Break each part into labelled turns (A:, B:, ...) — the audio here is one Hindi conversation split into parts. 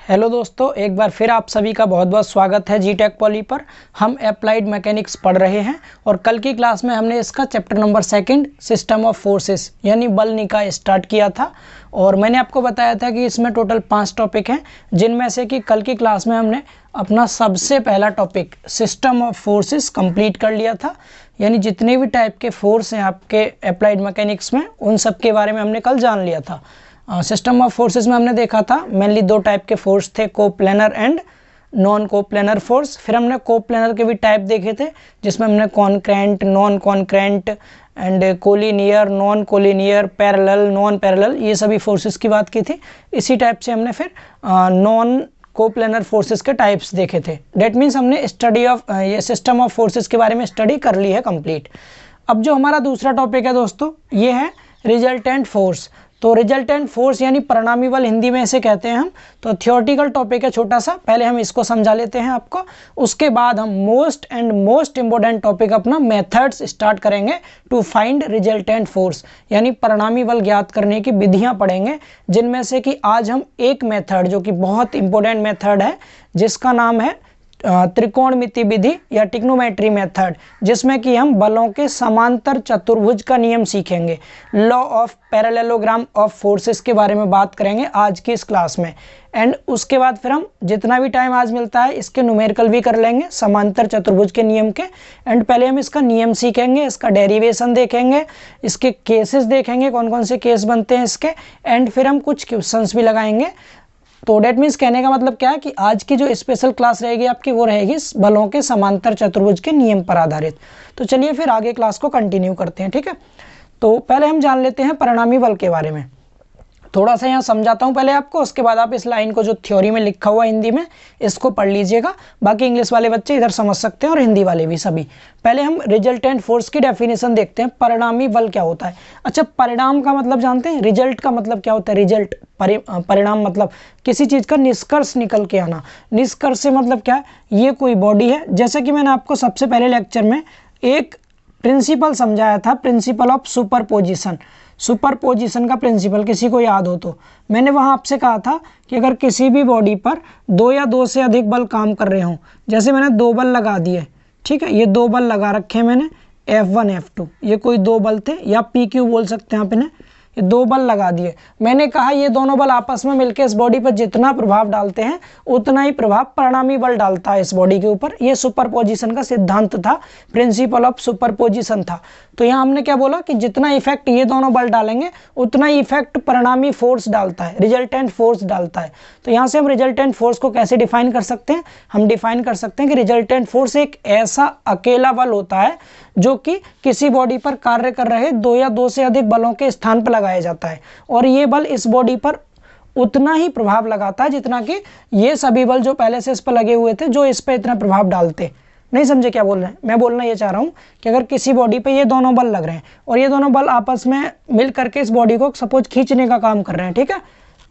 A: हेलो दोस्तों, एक बार फिर आप सभी का बहुत बहुत स्वागत है जीटेक पॉली पर। हम अप्लाइड मैकेनिक्स पढ़ रहे हैं और कल की क्लास में हमने इसका chapter number 2 system of forces यानी बल निकाय स्टार्ट किया था। और मैंने आपको बताया था कि इसमें टोटल 5 टॉपिक हैं, जिनमें से कि कल की क्लास में हमने अपना सबसे पहला topic system of forces complete कर लिया था। यानी जितने भी टाइप के फोर्स हैं आपके अप्लाइड मैकेनिक्स में, उन सब के बारे में हमने कल जान लिया था। सिस्टम ऑफ फोर्सेस में हमने देखा था मेनली 2 टाइप के फोर्स थे, coplanar and non coplanar force. फिर हमने कोप्लेनर के भी टाइप देखे थे, जिसमें हमने concurrent, non concurrent and collinear, non collinear, parallel, non parallel, ये सभी फोर्सेस की बात की थी। इसी टाइप से हमने फिर नॉन कोप्लेनर फोर्सेस के टाइप्स देखे थे। डेट मीन्स हमने स्टडी ऑफ ये सिस्टम ऑफ फोर्सेस के बारे में स्टडी कर ली है कंप्लीट। अब जो हमारा दूसरा टॉपिक है दोस्तों, ये है रिजल्टेंट फोर्स। तो रिजल्टेंट फोर्स यानी परिणामी बल हिंदी में इसे कहते हैं हम। तो थियोरेटिकल टॉपिक है छोटा सा, पहले हम इसको समझा लेते हैं आपको। उसके बाद हम मोस्ट इम्पोर्टेंट टॉपिक अपना मेथड्स स्टार्ट करेंगे टू फाइंड रिजल्टेंट फोर्स, यानी परिणामी बल ज्ञात करने की विधियां पढ़ेंगे, जिनमें से कि आज हम एक मेथड जो कि बहुत इंपॉर्टेंट मेथड है, जिसका नाम है त्रिकोणमिति विधि या ट्रिग्नोमेट्री मेथड, जिसमें कि हम बलों के समांतर चतुर्भुज का नियम सीखेंगे। Law of parallelogram of forces के बारे में बात करेंगे आज की इस क्लास में। एंड उसके बाद फिर हम जितना भी टाइम आज मिलता है इसके न्यूमेरिकल भी कर लेंगे समांतर चतुर्भुज के नियम के। एंड पहले हम इसका नियम सीखेंगे, इसका डेरिवेशन देखेंगे, इसके केसेस देखेंगे, कौन कौन से केस बनते हैं इसके, एंड फिर हम कुछ क्वेश्चंस भी लगाएंगे। तो डेट मीन्स कहने का मतलब क्या है कि आज की जो स्पेशल क्लास रहेगी आपकी, वो रहेगी बलों के समांतर चतुर्भुज के नियम पर आधारित। तो चलिए फिर आगे क्लास को कंटिन्यू करते हैं, ठीक है। तो पहले हम जान लेते हैं परिणामी बल के बारे में। थोड़ा सा यहाँ समझाता हूँ पहले आपको, उसके बाद आप इस लाइन को जो थ्योरी में लिखा हुआ हिंदी में, इसको पढ़ लीजिएगा। बाकी इंग्लिश वाले बच्चे इधर समझ सकते हैं और हिंदी वाले भी सभी। पहले हम रिजल्टेंट फोर्स की डेफिनेशन देखते हैं। परिणामी बल क्या होता है? अच्छा, परिणाम का मतलब जानते हैं? रिजल्ट का मतलब क्या होता है? रिजल्ट परिणाम मतलब किसी चीज का निष्कर्ष निकल के आना। निष्कर्ष से मतलब क्या है? ये कोई बॉडी है, जैसे कि मैंने आपको सबसे पहले लेक्चर में एक प्रिंसिपल समझाया था, प्रिंसिपल ऑफ सुपरपोजिशन। सुपरपोजिशन का प्रिंसिपल किसी को याद हो तो मैंने वहां आपसे कहा था कि अगर किसी भी बॉडी पर 2 या 2 से अधिक बल काम कर रहे हों, जैसे मैंने 2 बल लगा दिए, ठीक है, ये 2 बल लगा रखे हैं मैंने, F1 F2, ये कोई 2 बल थे, या PQ बोल सकते हैं आप इन्हें। ये 2 बल लगा दिए, मैंने कहा ये दोनों बल आपस में मिलकर इस बॉडी पर जितना प्रभाव डालते हैं उतना ही प्रभाव परिणामी बल डालता है इस बॉडी के ऊपर। ये सुपरपोजिशन का सिद्धांत था, प्रिंसिपल ऑफ सुपरपोजिशन था। तो यहाँ हमने क्या बोला कि जितना इफेक्ट ये दोनों बल डालेंगे उतना ही इफेक्ट परिणामी फोर्स डालता है, रिजल्टेंट फोर्स डालता है। तो यहाँ से हम रिजल्टेंट फोर्स को कैसे डिफाइन कर सकते हैं? हम डिफाइन कर सकते हैं कि रिजल्टेंट फोर्स एक ऐसा अकेला बल होता है जो कि किसी बॉडी पर कार्य कर रहे 2 या 2 से अधिक बलों के स्थान पर लगाया जाता है, और ये बल इस बॉडी पर उतना ही प्रभाव लगाता है जितना कि ये सभी बल जो पहले से इस पर लगे हुए थे, जो इस पर इतना प्रभाव डालते। नहीं समझे क्या बोल रहे हैं? मैं बोलना ये चाह रहा हूँ कि अगर किसी बॉडी पे ये दोनों बल लग रहे हैं और ये दोनों बल आपस में मिल करके इस बॉडी को सपोज खींचने का काम कर रहे हैं, ठीक है,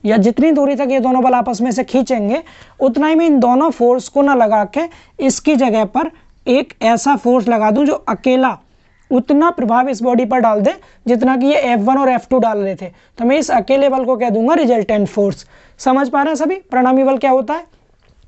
A: या जितनी दूरी तक ये दोनों बल आपस में से खींचेंगे उतना ही मैं इन दोनों फोर्स को ना लगा के इसकी जगह पर एक ऐसा फोर्स लगा दूं जो अकेला उतना प्रभाव इस बॉडी पर डाल दे जितना कि ये F1 और F2 डाल रहे थे। तो मैं इस अकेले बल को कह दूंगा रिजल्टेंट फोर्स। समझ पा रहे हैं सभी परिणामी बल क्या होता है?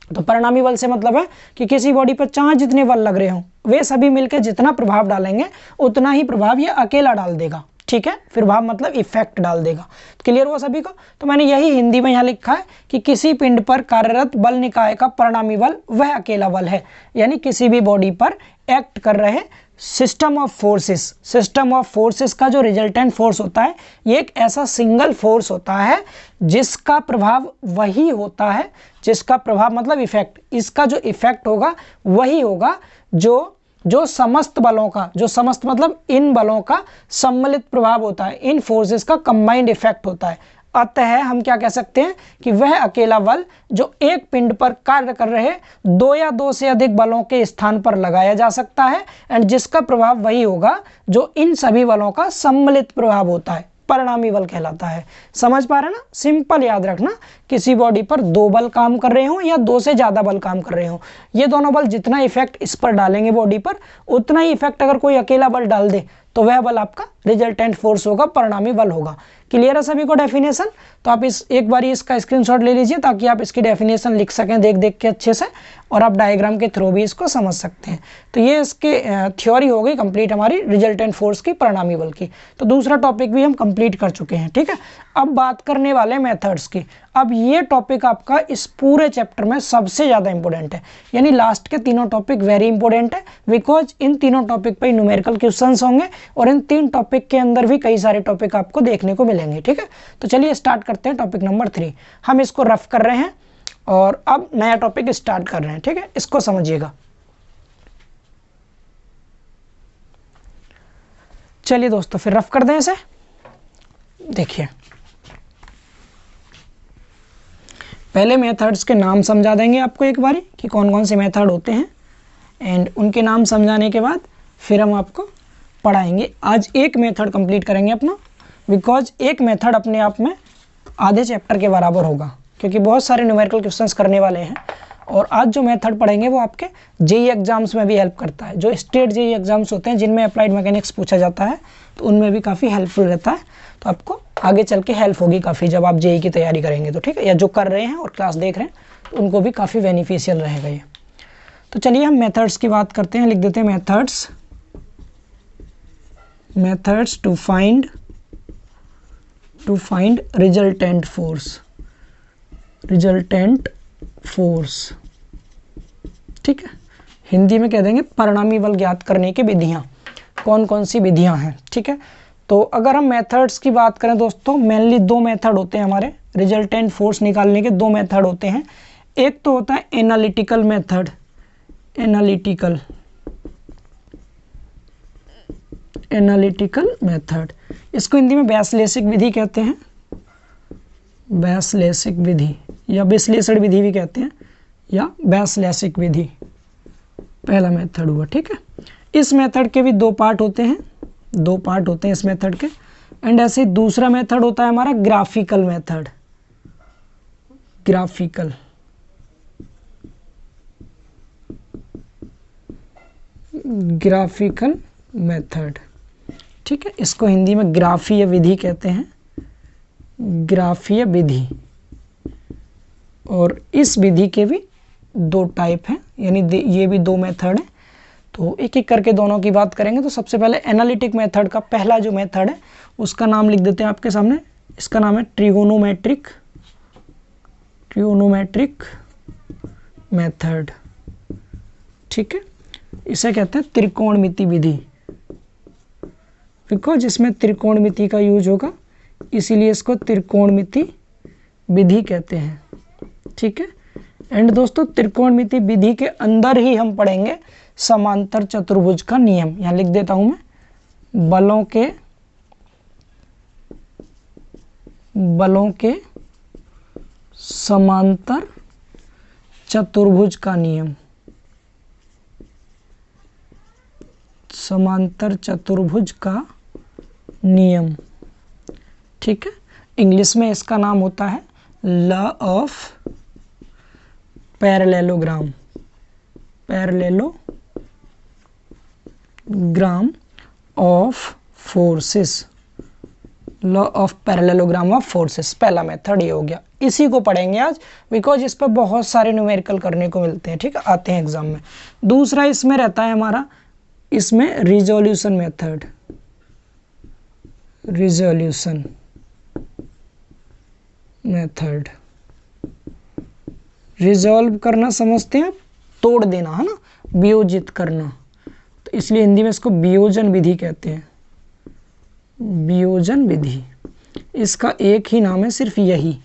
A: तो परिणामी बल से मतलब है कि किसी बॉडी पर चाहे जितने बल लग रहे हों, वे सभी मिलकर जितना प्रभाव डालेंगे उतना ही प्रभाव ये अकेला डाल देगा, ठीक है। फिर भाव मतलब इफेक्ट डाल देगा। क्लियर हुआ सभी को? तो मैंने यही हिंदी में यहाँ लिखा है कि किसी पिंड पर कार्यरत बल निकाय का परिणामी बल वह अकेला बल है, यानी किसी भी बॉडी पर एक्ट कर रहे system of forces. System of forces का जो रिजल्टेंट फोर्स होता है, ये एक ऐसा सिंगल फोर्स होता है जिसका प्रभाव वही होता है, जिसका प्रभाव मतलब इफेक्ट, इसका जो इफेक्ट होगा वही होगा जो समस्त बलों का, जो समस्त मतलब इन बलों का सम्मिलित प्रभाव होता है, इन फोर्सेस का कंबाइंड इफेक्ट होता है। अतः हम क्या कह सकते हैं कि वह अकेला बल जो एक पिंड पर कार्य कर रहे 2 या 2 से अधिक बलों के स्थान पर लगाया जा सकता है, एंड जिसका प्रभाव वही होगा जो इन सभी बलों का सम्मिलित प्रभाव होता है, परिणामी बल कहलाता है। समझ पा रहे ना? सिंपल याद रखना, किसी बॉडी पर 2 बल काम कर रहे हो या 2 से ज्यादा बल काम कर रहे हो, ये दोनों बल जितना इफेक्ट इस पर डालेंगे बॉडी पर, उतना ही इफेक्ट अगर कोई अकेला बल डाल दे तो वह बल आपका रिजल्टेंट फोर्स होगा, परिणामी बल होगा। क्लियर है सभी को डेफिनेशन? तो आप इस एक बार इसका स्क्रीनशॉट ले लीजिए ताकि आप इसकी डेफिनेशन लिख सकें देख देख के अच्छे से, और आप डायग्राम के थ्रू भी इसको समझ सकते हैं। तो ये इसकी थ्योरी हो गई कंप्लीट हमारी रिजल्टेंट फोर्स की, परिणामी बल की। तो दूसरा टॉपिक भी हम कंप्लीट कर चुके हैं, ठीक है। अब बात करने वाले मेथड्स की। अब ये टॉपिक आपका इस पूरे चैप्टर में सबसे ज़्यादा इंपॉर्टेंट है, यानी लास्ट के तीनों टॉपिक वेरी इंपॉर्टेंट है, बिकॉज इन तीनों टॉपिक पर न्यूमेरिकल क्वेश्चंस होंगे और इन 3 टॉपिक के अंदर भी कई सारे टॉपिक आपको देखने को मिलेंगे, ठीक है। तो चलिए स्टार्ट करते हैं टॉपिक नंबर 3। हम इसको रफ कर रहे हैं और अब नया टॉपिक स्टार्ट कर रहे हैं, ठीक है। इसको समझिएगा। चलिए दोस्तों फिर रफ कर दें इसे। देखिए पहले मेथड्स के नाम समझा देंगे आपको एक बारी कि कौन कौन से मेथड होते हैं, एंड उनके नाम समझाने के बाद फिर हम आपको पढ़ाएंगे। आज एक मेथड कंप्लीट करेंगे अपना, बिकॉज एक मेथड अपने आप में आधे चैप्टर के बराबर होगा, क्योंकि बहुत सारे न्यूमेरिकल क्वेश्चंस करने वाले हैं। और आज जो मेथड पढ़ेंगे वो आपके जेईई एग्जाम्स में भी हेल्प करता है। जो स्टेट जेईई एग्जाम्स होते हैं जिनमें अप्लाइड मैकेनिक्स पूछा जाता है, तो उनमें भी काफ़ी हेल्पफुल रहता है। तो आपको आगे चल के हेल्प होगी काफ़ी जब आप जेईई की तैयारी करेंगे, तो ठीक है, या जो कर रहे हैं और क्लास देख रहे हैं तो उनको भी काफ़ी बेनिफिशियल रहेगा ये। तो चलिए हम मेथड्स की बात करते हैं। लिख देते हैं methods to find resultant force, ठीक है। हिंदी में कह देंगे परिणामी बल ज्ञात करने की विधियां। कौन कौन सी विधियां हैं, ठीक है। तो अगर हम मेथड्स की बात करें दोस्तों, मेनली 2 मेथड होते हैं हमारे रिजल्टेंट फोर्स निकालने के। 2 मेथड होते हैं। एक तो होता है एनालिटिकल मेथड, एनालिटिकल मेथड। इसको हिंदी में वैश्लेषिक विधि कहते हैं, वैश्लेषिक विधि या विश्लेषण विधि भी कहते हैं, या वैश्लेषिक विधि पहला मेथड हुआ, ठीक है। इस मेथड के भी 2 पार्ट होते हैं, 2 पार्ट होते हैं इस मेथड के। एंड ऐसे दूसरा मेथड होता है हमारा ग्राफिकल मेथड, ग्राफिकल मेथड, ठीक है। इसको हिंदी में ग्राफीय विधि कहते हैं, ग्राफीय विधि। और इस विधि के भी 2 टाइप हैं, यानी ये भी 2 मेथड हैं। तो एक एक करके दोनों की बात करेंगे। तो सबसे पहले एनालिटिक मेथड का पहला जो मेथड है उसका नाम लिख देते हैं आपके सामने। इसका नाम है ट्रिगोनोमेट्रिक मेथड, ठीक है। इसे कहते हैं त्रिकोणमिति विधि, बिकॉज इसमें त्रिकोणमिति का यूज होगा, इसीलिए इसको त्रिकोणमिति विधि कहते हैं, ठीक है। एंड दोस्तों त्रिकोणमिति विधि के अंदर ही हम पढ़ेंगे समांतर चतुर्भुज का नियम। यहाँ लिख देता हूं मैं, बलों के समांतर चतुर्भुज का नियम, समांतर चतुर्भुज का नियम, ठीक है। इंग्लिश में इसका नाम होता है law of parallelogram of forces, law of parallelogram of forces. पहला मेथड ये हो गया, इसी को पढ़ेंगे आज, बिकॉज इस पर बहुत सारे न्यूमेरिकल करने को मिलते हैं, ठीक है, आते हैं एग्जाम में। दूसरा इसमें रहता है हमारा, इसमें रिजोल्यूशन मेथड, रिजॉल्व करना समझते हैं, तोड़ देना है ना, वियोजित करना। तो इसलिए हिंदी में इसको वियोजन विधि कहते हैं, वियोजन विधि। इसका एक ही नाम है, सिर्फ यही,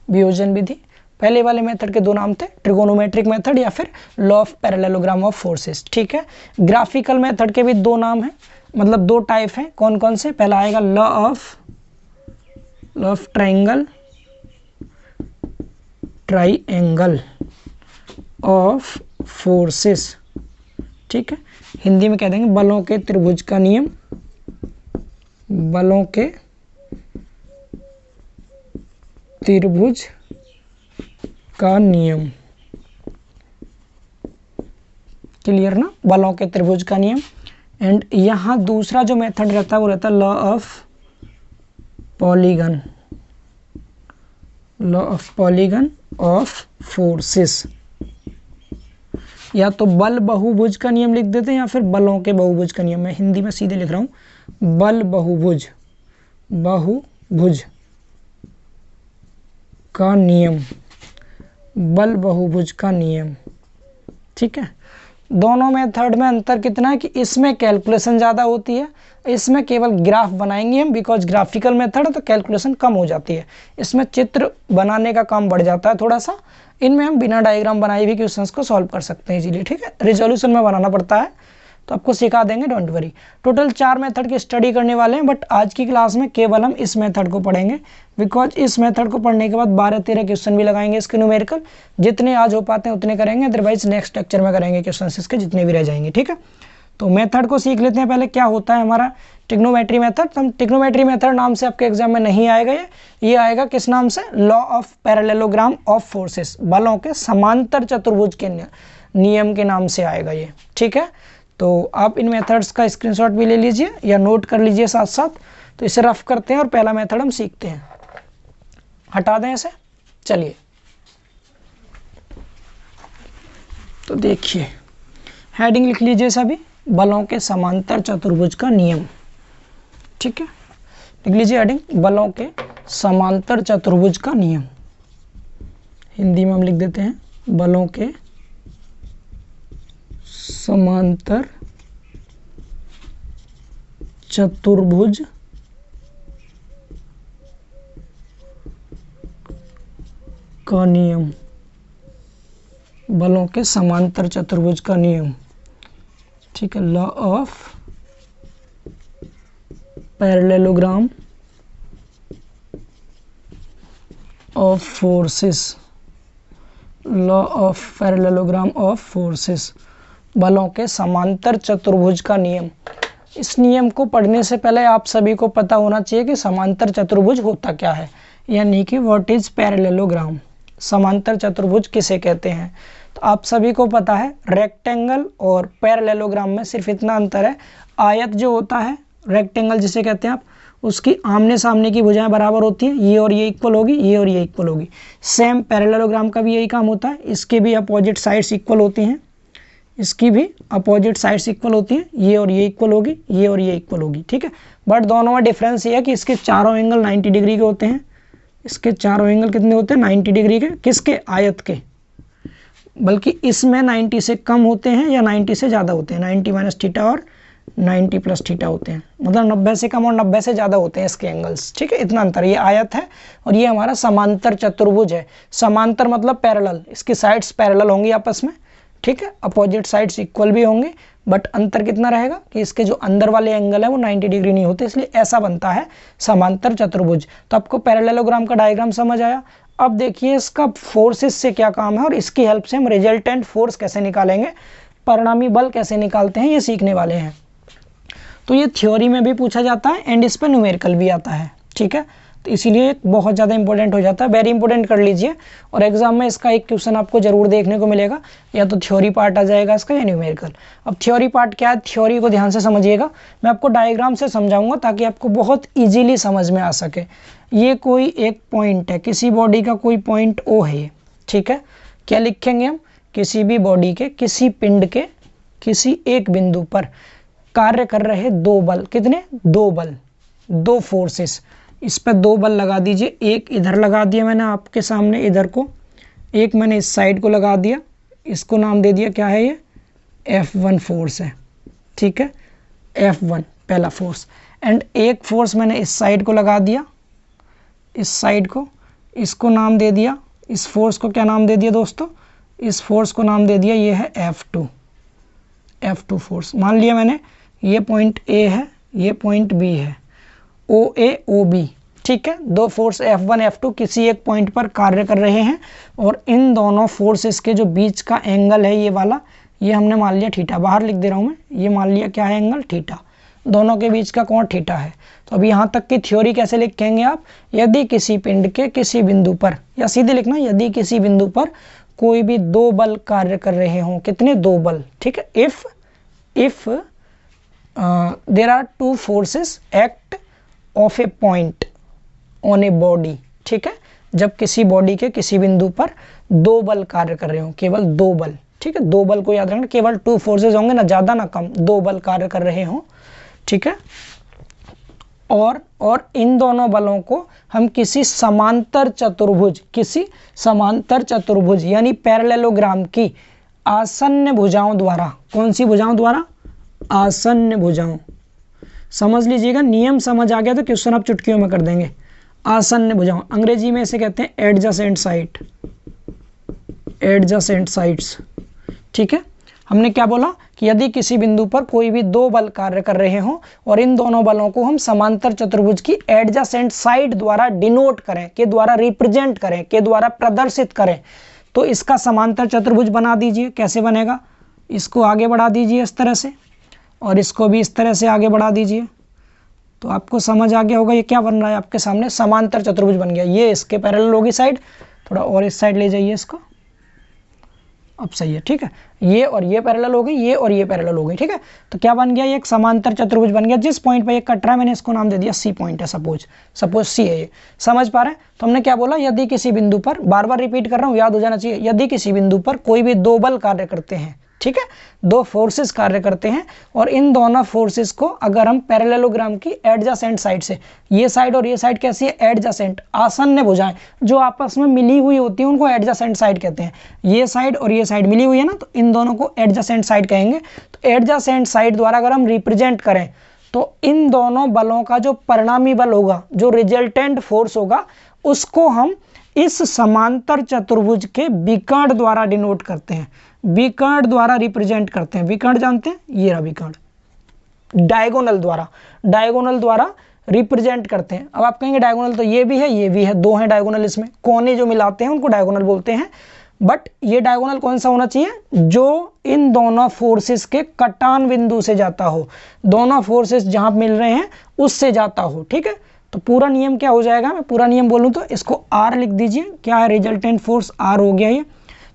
A: वियोजन विधि। पहले वाले मेथड के 2 नाम थे, ट्रिगोनोमेट्रिक मेथड या फिर law of parallelogram of forces, ठीक है। ग्राफिकल मेथड के भी 2 नाम हैं, मतलब 2 टाइप हैं। कौन कौन से? पहला आएगा law of triangle of forces, ठीक है। हिंदी में कह देंगे बलों के त्रिभुज का नियम, बलों के त्रिभुज का नियम। क्लियर ना, बलों के त्रिभुज का नियम। एंड यहाँ दूसरा जो मेथड रहता है वो रहता है law of polygon, law of polygon of forces, या तो बल बहुभुज का नियम लिख देते हैं या फिर बलों के बहुभुज का नियम। मैं हिंदी में सीधे लिख रहा हूँ, बल बहुभुज, बहुभुज का नियम, बल बहुभुज का नियम। ठीक है, दोनों मेथड में अंतर कितना है कि इसमें कैलकुलेशन ज़्यादा होती है, इसमें केवल ग्राफ बनाएंगे हम, बिकॉज ग्राफिकल मेथड है तो कैलकुलेशन कम हो जाती है, इसमें चित्र बनाने का काम बढ़ जाता है थोड़ा सा। इनमें हम बिना डायग्राम बनाए भी क्वेश्चंस को सॉल्व कर सकते हैं इजीली। ठीक है, रिजोल्यूशन में बनाना पड़ता है तो आपको सिखा देंगे, डोंट वरी। टोटल 4 मेथड की स्टडी करने वाले हैं, बट आज की क्लास में केवल हम इस मेथड को पढ़ेंगे, बिकॉज इस मेथड को पढ़ने के बाद 12-13 क्वेश्चन भी लगाएंगे इसके न्यूमेरिकल। जितने आज हो पाते हैं उतने करेंगे, अदरवाइज नेक्स्ट लेक्चर में करेंगे क्वेश्चन इसके जितने भी रह जाएंगे। ठीक है, तो मेथड को सीख लेते हैं पहले, क्या होता है हमारा ट्रिग्नोमेट्री मेथड। तो हम ट्रिग्नोमेट्री मेथड नाम से आपके एग्जाम में नहीं आएगा, ये आएगा किस नाम से, law of parallelogram of forces, बलों के समांतर चतुर्भुज के नियम के नाम से आएगा ये। ठीक है, तो आप इन मेथड्स का स्क्रीनशॉट भी ले लीजिए या नोट कर लीजिए साथ साथ। तो इसे रफ करते हैं और पहला मेथड हम सीखते हैं, हटा दें इसे। चलिए, तो देखिए हेडिंग लिख लीजिए सभी, बलों के समांतर चतुर्भुज का नियम। ठीक है, लिख लीजिए हेडिंग, बलों के समांतर चतुर्भुज का नियम। हिंदी में हम लिख देते हैं, बलों के समांतर चतुर्भुज का नियम, बलों के समांतर चतुर्भुज का नियम। ठीक है, law of parallelogram of forces, law of parallelogram of forces, बलों के समांतर चतुर्भुज का नियम। इस नियम को पढ़ने से पहले आप सभी को पता होना चाहिए कि समांतर चतुर्भुज होता क्या है, यानी कि व्हाट इज पैरेललोग्राम, समांतर चतुर्भुज किसे कहते हैं। तो आप सभी को पता है रेक्टेंगल और पैरेललोग्राम में सिर्फ इतना अंतर है, आयत जो होता है रेक्टेंगल जिसे कहते हैं आप, उसकी आमने सामने की भुजाएं बराबर होती हैं, ये और ये इक्वल होगी, ये और ये इक्वल होगी। सेम पैरेललोग्राम का भी यही काम होता है, इसके भी अपोजिट साइड्स इक्वल होती हैं, इसकी भी अपोजिट साइड्स इक्वल होती हैं, ये और ये इक्वल होगी, ये और ये इक्वल होगी। ठीक है, बट दोनों में डिफरेंस ये है कि इसके चारों एंगल 90 डिग्री के होते हैं, इसके चारों एंगल कितने होते हैं, 90 डिग्री के, किसके, आयत के, बल्कि इसमें 90 से कम होते हैं या 90 से ज़्यादा होते हैं, 90 माइनस थीटा और 90 प्लस थीटा होते हैं, मतलब 90 से कम और 90 से ज़्यादा होते हैं इसके एंगल्स। ठीक है, इतना अंतर, ये आयत है और ये हमारा समांतर चतुर्भुज है। समांतर मतलब पैरेलल, इसकी साइड्स पैरेलल होंगी आपस में। ठीक है, अपोजिट साइड्स इक्वल भी होंगे, बट अंतर कितना रहेगा कि इसके जो अंदर वाले एंगल है वो 90 डिग्री नहीं होते, इसलिए ऐसा बनता है समांतर चतुर्भुज। तो आपको पैरेललोग्राम का डायग्राम समझ आया। अब देखिए इसका फोर्सेस से क्या काम है और इसकी हेल्प से हम रिजल्टेंट फोर्स कैसे निकालेंगे, परिणामी बल कैसे निकालते हैं, ये सीखने वाले हैं। तो ये थ्योरी में भी पूछा जाता है एंड इस पर न्यूमेरिकल भी आता है। ठीक है, तो इसीलिए बहुत ज़्यादा इंपॉर्टेंट हो जाता है, वेरी इंपॉर्टेंट कर लीजिए। और एग्जाम में इसका एक क्वेश्चन आपको जरूर देखने को मिलेगा, या तो थ्योरी पार्ट आ जाएगा इसका या न्यूमेरिकल। अब थ्योरी पार्ट क्या है, थ्योरी को ध्यान से समझिएगा, मैं आपको डायग्राम से समझाऊंगा ताकि आपको बहुत ईजीली समझ में आ सके। ये कोई एक पॉइंट है, किसी बॉडी का कोई पॉइंट ओ है ये। ठीक है, क्या लिखेंगे हम, किसी भी बॉडी के किसी पिंड के किसी एक बिंदु पर कार्य कर रहे दो बल, कितने, दो बल, दो फोर्सेस। इस पर दो बल लगा दीजिए, एक इधर लगा दिया मैंने आपके सामने इधर को, एक मैंने इस साइड को लगा दिया, इसको नाम दे दिया क्या है, ये F1 फोर्स है। ठीक है, F1 पहला फोर्स, एंड एक फोर्स मैंने इस साइड को लगा दिया, इस साइड को, इसको नाम दे दिया, इस फोर्स को क्या नाम दे दिया दोस्तों, इस फोर्स को नाम दे दिया ये है F2 फोर्स। मान लिया मैंने ये पॉइंट A है, ये पॉइंट B है, OA OB। ठीक है, दो फोर्स F1 F2 किसी एक पॉइंट पर कार्य कर रहे हैं और इन दोनों फोर्सेस के जो बीच का एंगल है ये वाला, ये हमने मान लिया थीटा, बाहर लिख दे रहा हूँ मैं, ये मान लिया क्या है, एंगल थीटा, दोनों के बीच का कोण थीटा है। तो अब यहाँ तक की थ्योरी कैसे लिखेंगे आप, यदि किसी पिंड के किसी बिंदु पर, या सीधे लिखना, यदि किसी बिंदु पर कोई भी दो बल कार्य कर रहे हों, कितने, दो बल। ठीक है, if there are two forces act of a point on a body, ठीक है। जब किसी बॉडी के किसी बिंदु पर दो बल कार्य कर रहे हो, केवल दो बल, ठीक है, दो बल को याद रखना, केवल टू फोर्सेस होंगे, ना ज़्यादा ना कम, दो बल कार्य कर रहे हो, ठीक है। और इन दोनों बलों को हम किसी समांतर चतुर्भुज यानी पैरेललोग्राम की आसन्न भुजाओं द्वारा, कौन सी भुजाओं द्वारा? आसन्न भुजाओं। समझ लीजिएगा, नियम समझ आ गया तो क्वेश्चन आप चुटकियों में कर देंगे। आसन्न भुजाओं, अंग्रेजी में इसे कहते हैं एडजेसेंट साइड्स, ठीक है। हमने क्या बोला कि यदि किसी बिंदु पर कोई भी दो बल कार्य कर रहे हों और इन दोनों बलों को हम समांतर चतुर्भुज की एडजेसेंट साइड द्वारा डिनोट करें, के द्वारा रिप्रेजेंट करें, के द्वारा प्रदर्शित करें, तो इसका समांतर चतुर्भुज बना दीजिए। कैसे बनेगा? इसको आगे बढ़ा दीजिए इस तरह से, और इसको भी इस तरह से आगे बढ़ा दीजिए, तो आपको समझ आ गया होगा ये क्या बन रहा है आपके सामने, समांतर चतुर्भुज बन गया। ये इसके पैरेलल होगी साइड, थोड़ा और इस साइड ले जाइए इसको, अब सही है, ठीक है। ये और ये पैरेलल हो गई, ये और ये पैरेलल हो गई, ठीक है। तो क्या बन गया? ये एक समांतर चतुर्भुज बन गया। जिस पॉइंट पर ये कट रहा है मैंने इसको नाम दे दिया सी पॉइंट है, सपोज सी है ये। समझ पा रहे हैं? तो हमने क्या बोला, यदि किसी बिंदु पर, बार बार रिपीट कर रहा हूँ, याद हो जाना चाहिए, यदि किसी बिंदु पर कोई भी दो बल कार्य करते हैं, ठीक है, दो फोर्सेस कार्य करते हैं, और इन दोनों फोर्सेस को अगर हम पैरेललोग्राम की एडजेसेंट साइड से, ये साइड और ये साइड कैसी है? एडजेसेंट, आसन्न भुजाएं जो आपस में मिली हुई होती हैं उनको एडजेसेंट साइड कहते हैं। ये साइड और ये साइड मिली हुई है ना, तो इन दोनों को एडजेसेंट साइड कहेंगे। तो एडजेसेंट साइड द्वारा अगर हम रिप्रेजेंट करें तो इन दोनों बलों का जो परिणामी बल होगा, जो रिजल्टेंट फोर्स होगा, उसको हम इस समांतर चतुर्भुज के विकर्ण द्वारा डिनोट करते हैं, विकर्ण द्वारा रिप्रेजेंट करते हैं। विकर्ण जानते हैं? ये रहा विकर्ण, डायगोनल द्वारा रिप्रेजेंट करते हैं। अब आप कहेंगे डायगोनल तो ये भी है, दो हैं डायगोनल, इसमें कोने जो मिलाते हैं उनको डायगोनल बोलते हैं। बट ये डायगोनल कौन सा होना चाहिए? जो इन दोनों फोर्सेस के कटान बिंदु से जाता हो, दोनों फोर्सेस जहां मिल रहे हैं उससे जाता हो, ठीक है। तो पूरा नियम क्या हो जाएगा? मैं पूरा नियम बोलूं तो इसको आर लिख दीजिए, क्या है? रिजल्टेंट फोर्स आर हो गया ये।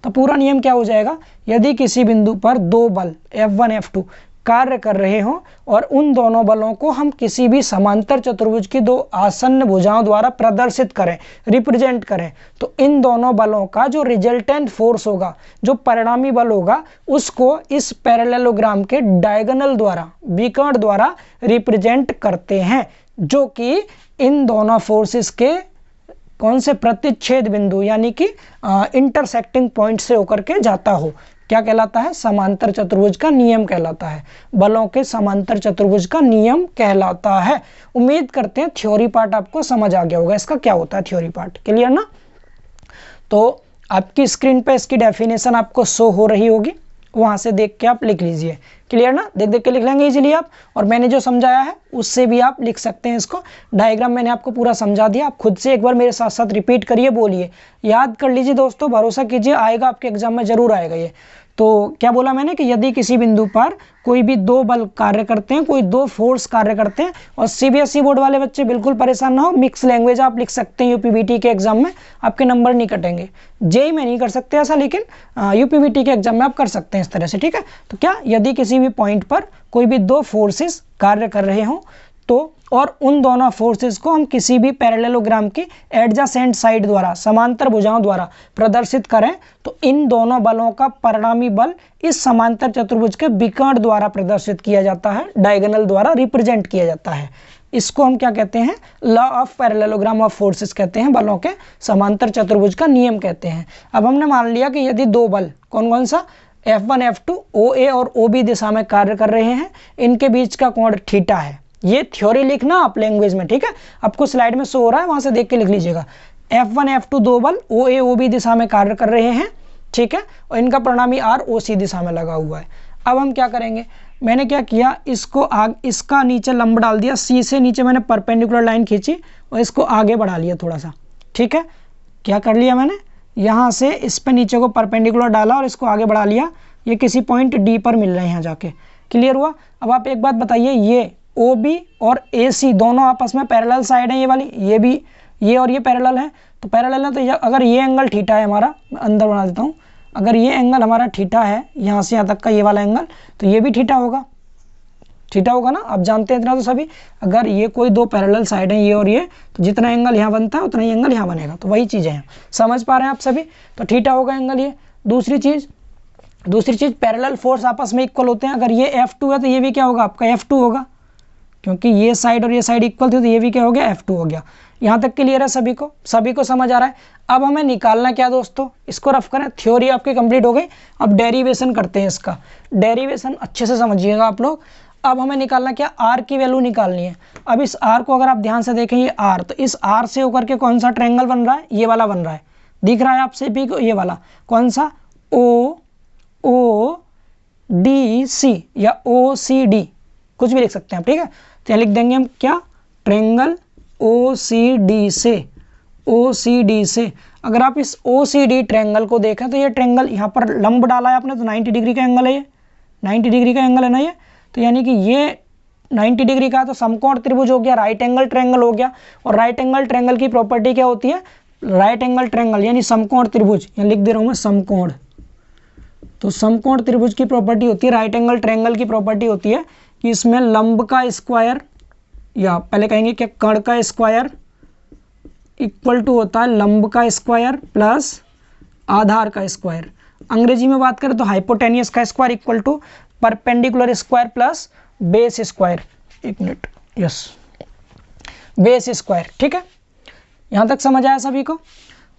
A: तो पूरा नियम क्या हो जाएगा? यदि किसी बिंदु पर दो बल F1 F2 कार्य कर रहे हों और उन दोनों बलों को हम किसी भी समांतर चतुर्भुज की दो आसन्न भुजाओं द्वारा प्रदर्शित करें, रिप्रेजेंट करें, तो इन दोनों बलों का जो रिजल्टेंट फोर्स होगा, जो परिणामी बल होगा, उसको इस पैरेललोग्राम के डायगोनल द्वारा, विकर्ण द्वारा रिप्रेजेंट करते हैं, जो कि इन दोनों फोर्सेस के कौन से प्रतिच्छेद बिंदु यानी कि इंटरसेक्टिंग पॉइंट से होकर के जाता हो। क्या कहलाता है? समांतर चतुर्भुज का नियम कहलाता है, बलों के समांतर चतुर्भुज का नियम कहलाता है। उम्मीद करते हैं थ्योरी पार्ट आपको समझ आ गया होगा, इसका क्या होता है थ्योरी पार्ट, क्लियर ना? तो आपकी स्क्रीन पे इसकी डेफिनेशन आपको शो हो रही होगी, वहां से देख के आप लिख लीजिए, क्लियर ना? देख के लिख लेंगे इजीली आप, और मैंने जो समझाया है उससे भी आप लिख सकते हैं इसको। डायग्राम मैंने आपको पूरा समझा दिया, आप खुद से एक बार मेरे साथ साथ रिपीट करिए, बोलिए, याद कर लीजिए दोस्तों, भरोसा कीजिए आएगा आपके एग्जाम में, जरूर आएगा ये। तो क्या बोला मैंने कि यदि किसी बिंदु पर कोई भी दो बल कार्य करते हैं, कोई दो फोर्स कार्य करते हैं, और सीबीएसई बोर्ड वाले बच्चे बिल्कुल परेशान ना हो, मिक्स लैंग्वेज आप लिख सकते हैं यूपीबीटी के एग्जाम में, आपके नंबर नहीं कटेंगे। जेईई में नहीं कर सकते ऐसा, लेकिन यूपीबीटी के एग्जाम में आप कर सकते हैं इस तरह से, ठीक है। तो क्या, यदि किसी भी पॉइंट पर कोई भी दो फोर्सेस कार्य कर रहे हों, तो और उन दोनों फोर्सेस को हम किसी भी पैरेललोग्राम की एडजेसेंट साइड द्वारा, समांतर भुजाओं द्वारा प्रदर्शित करें, तो इन दोनों बलों का परिणामी बल इस समांतर चतुर्भुज के विकर्ण द्वारा प्रदर्शित किया जाता है, डायगोनल द्वारा रिप्रेजेंट किया जाता है। इसको हम क्या कहते हैं? Law of parallelogram of forces कहते हैं, बलों के समांतर चतुर्भुज का नियम कहते हैं। अब हमने मान लिया कि यदि दो बल, कौन कौन सा? F1 F2 OA और OB दिशा में कार्य कर रहे हैं, इनके बीच का कोण थीटा है। ये थ्योरी लिखना आप लैंग्वेज में, ठीक है, आपको स्लाइड में शो हो रहा है, वहां से देख के लिख लीजिएगा। F1 F2 दो बल OA OB दिशा में कार्य कर रहे हैं, ठीक है, और इनका परिणामी R OC दिशा में लगा हुआ है। अब हम क्या करेंगे? मैंने क्या किया, इसको इसका नीचे लंब डाल दिया, C से नीचे मैंने परपेंडिकुलर लाइन खींची और इसको आगे बढ़ा लिया थोड़ा सा, ठीक है। क्या कर लिया मैंने? यहाँ से इस पे नीचे को परपेंडिकुलर डाला और इसको आगे बढ़ा लिया, ये किसी पॉइंट D पर मिल रहे हैं यहाँ जाके, क्लियर हुआ? अब आप एक बात बताइए, ये OB और AC दोनों आपस में पैरेलल साइड है, ये वाली, ये भी, ये और ये पैरेलल है, तो पैरेलल है, तो अगर ये एंगल थीटा है हमारा, मैं अंदर बना देता हूँ, अगर ये एंगल हमारा थीटा है, यहाँ से यहाँ तक का ये वाला एंगल, तो ये भी थीटा होगा, थीटा होगा ना, आप जानते हैं इतना तो सभी। अगर ये कोई दो पैरेलल साइड हैं ये और ये, तो जितना एंगल यहाँ बनता है उतना ही एंगल यहाँ बनेगा, तो वही चीज़ें हैं, समझ पा रहे हैं आप सभी। तो थीटा होगा एंगल ये। दूसरी चीज़ पैरेलल फोर्स आपस में इक्वल होते हैं। अगर ये F2 है तो ये भी क्या होगा आपका F2 होगा, क्योंकि ये साइड और ये साइड इक्वल थी तो ये भी क्या हो गया F2 हो गया। यहाँ तक क्लियर है सभी को समझ आ रहा है। अब हमें निकालना क्या दोस्तों, इसको रफ करें, थ्योरी आपकी कंप्लीट हो गई। अब डेरिवेशन करते हैं इसका। डेरिवेशन अच्छे से समझिएगा आप लोग। अब हमें निकालना क्या, R की वैल्यू निकालनी है। अब इस R को अगर आप ध्यान से देखें, ये R, तो इस R से होकर के कौन सा ट्रायंगल बन रहा है, ये वाला बन रहा है, दिख रहा है आपसे भी को, ये वाला कौन सा, ODC या OCD, कुछ भी लिख सकते हैं आप, ठीक है। तो यहाँ लिख देंगे हम क्या, ट्रायंगल OCD से। अगर आप इस OCD ट्रायंगल को देखें तो ये ट्रायंगल यहाँ पर लंब डाला है आपने, तो 90 डिग्री का एंगल है ये, 90 डिग्री का एंगल है ना ये, तो यानी कि ये 90 डिग्री का, तो समकोण त्रिभुज हो गया, राइट एंगल ट्रायंगल हो गया। और राइट एंगल ट्रायंगल की प्रॉपर्टी क्या होती है, राइट एंगल ट्रायंगल यानी समकोण त्रिभुज, यहाँ लिख दे रहा हूँ मैं समकोण। तो समकोण त्रिभुज की प्रॉपर्टी होती है, राइट एंगल ट्रायंगल की प्रॉपर्टी होती है कि इसमें लंब का स्क्वायर, या पहले कहेंगे कि कर्ण का स्क्वायर इक्वल टू होता है लंब का स्क्वायर प्लस आधार का स्क्वायर। अंग्रेजी में बात करें तो हाइपोटेनियस का square equal to perpendicular square plus base square. एक मिनट, यस, बेस स्क्वायर, ठीक है। यहाँ तक समझ आया सभी को।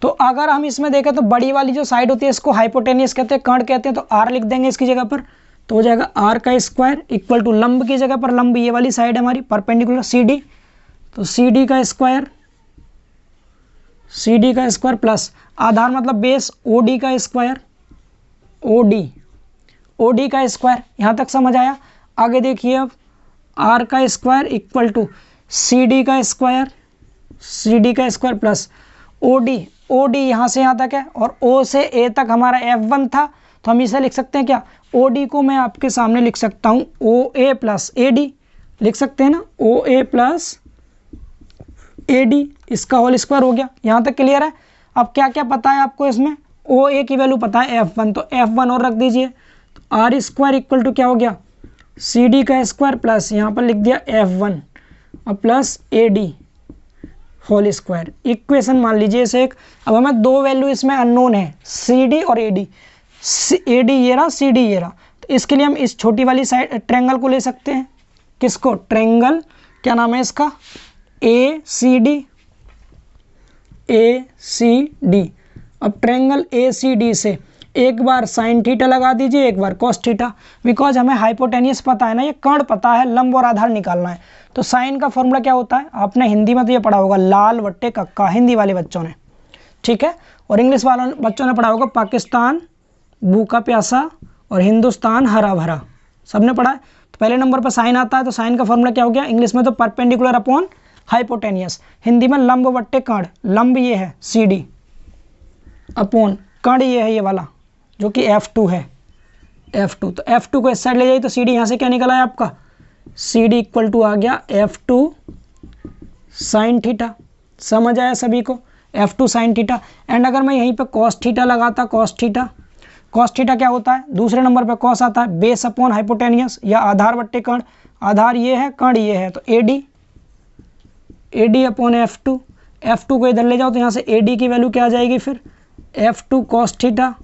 A: तो अगर हम इसमें देखें तो बड़ी वाली जो साइड होती है इसको हाइपोटेनियस कहते हैं, कर्ण कहते हैं, तो R लिख देंगे इसकी जगह पर, तो हो जाएगा R का स्क्वायर इक्वल टू लंब की जगह पर, लंब ये वाली साइड है हमारी परपेंडिकुलर CD, तो CD का स्क्वायर प्लस आधार मतलब बेस OD का स्क्वायर, OD का स्क्वायर। यहाँ तक समझ आया। आगे देखिए अब R का स्क्वायर इक्वल टू CD का स्क्वायर प्लस OD यहाँ से यहाँ तक है, और O से A तक हमारा F1 था, तो हम इसे लिख सकते हैं क्या, OD को मैं आपके सामने लिख सकता हूँ OA प्लस AD, लिख सकते हैं ना, OA प्लस AD, इसका होल स्क्वायर हो गया। यहाँ तक क्लियर है। अब क्या क्या पता है आपको इसमें, OA की वैल्यू पता है F1, तो F1 और रख दीजिए, तो R स्क्वायर इक्वल टू क्या हो गया, CD का स्क्वायर प्लस यहाँ पर लिख दिया F1 और plus AD whole square. Equation मान लीजिए इसे एक। अब हमें दो वैल्यू इसमें अननोन है, CD और AD। AD ये रहा, CD ये रहा, तो इसके लिए हम इस छोटी वाली साइड ट्रायंगल को ले सकते हैं। किसको, ट्रायंगल, क्या नाम है इसका, ACD। अब ट्रायंगल ACD से एक बार साइन थीटा लगा दीजिए, एक बार कॉस थीटा, बिकॉज हमें हाइपोटेनियस पता है ना, ये कर्ण पता है, लंब और आधार निकालना है। तो साइन का फॉर्मूला क्या होता है, आपने हिंदी में तो ये पढ़ा होगा, लाल बट्टे कक्का, हिंदी वाले बच्चों ने, ठीक है। और इंग्लिश वाले बच्चों ने पढ़ा होगा पाकिस्तान भूखा प्यासा और हिंदुस्तान हरा भरा, सबने पढ़ा है। तो पहले नंबर पर साइन आता है, तो साइन का फॉर्मूला क्या हो गया, इंग्लिश में तो परपेंडिकुलर अपॉन हाइपोटेनियस, हिंदी में लंब बट्टे कर्ण, लंब ये है CD अपॉन कर्ण ये है ये वाला जो कि F2 है, F2। तो F2 को इस साइड ले जाइए, तो CD यहाँ से क्या निकला है आपका, CD इक्वल टू आ गया F2 साइन थीटा। समझ आया सभी को, F2 साइन थीटा। एंड अगर मैं यहीं पे कॉस थीटा लगाता, कॉस थीटा क्या होता है, दूसरे नंबर पे कॉस आता है, बेस अपॉन हाइपोटेनियस या आधार बट्टे कर्ण, आधार ये है, कर्ण ये है, तो AD अपॉन F2 को इधर ले जाओ, तो यहाँ से AD की वैल्यू क्या आ जाएगी फिर, F2 कॉस थीटा।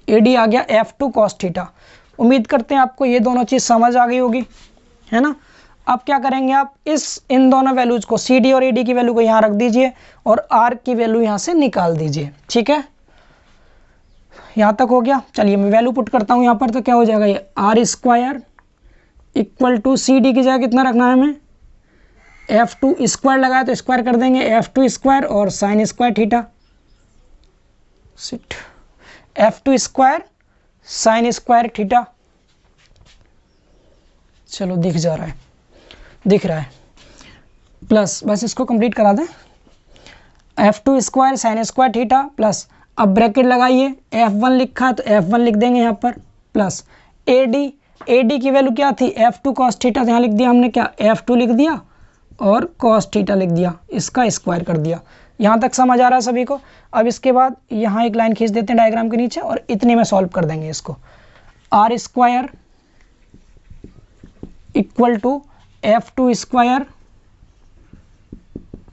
A: AD आ गया F2 कॉस थीटा। उम्मीद करते हैं आपको ये दोनों चीज़ समझ आ गई होगी, है ना। अब क्या करेंगे आप, इन दोनों वैल्यूज को, CD और AD की वैल्यू को यहाँ रख दीजिए और R की वैल्यू यहाँ से निकाल दीजिए, ठीक है। यहाँ तक हो गया। चलिए मैं वैल्यू पुट करता हूँ यहाँ पर, तो क्या हो जाएगा, ये R square equal to CD की जगह कितना रखना है हमें, F2 स्क्वायर लगाया तो स्क्वायर कर देंगे, F2 स्क्वायर और sign square theta, F2 square sine square theta. चलो दिख रहा है प्लस, बस इसको कंप्लीट करा दें, F2 square sine square theta plus, अब ब्रैकेट लगाइए, F1 लिखा है तो F1 लिख देंगे यहाँ पर, प्लस AD की वैल्यू क्या थी, F2 कॉस थीटा, तो यहाँ लिख दिया हमने क्या, F2 लिख दिया और कॉस थीटा लिख दिया, इसका स्क्वायर कर दिया। यहाँ तक समझ आ रहा है सभी को। अब इसके बाद यहाँ एक लाइन खींच देते हैं डायग्राम के नीचे और इतने में सॉल्व कर देंगे इसको। R square equal to F2 square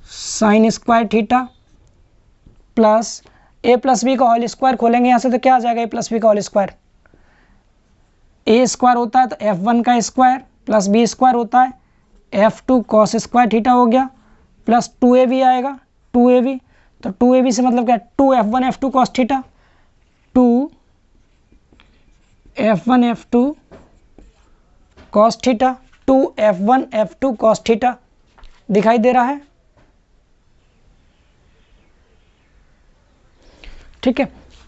A: sine square theta plus a plus B का होल स्क्वायर खोलेंगे यहाँ से तो क्या आ जाएगा, ए प्लस बी का होल स्क्वायर, ए स्क्वायर होता है तो F1 का स्क्वायर प्लस बी स्क्वायर होता है F2 कॉस स्क्वायर थीटा हो गया प्लस 2ab आएगा 2ab, तो 2ab से मतलब क्या है 2F1 F2 cos theta, 2F1 F2 cos theta, 2F1 F2 cos theta दिखाई दे रहा है, ठीक है।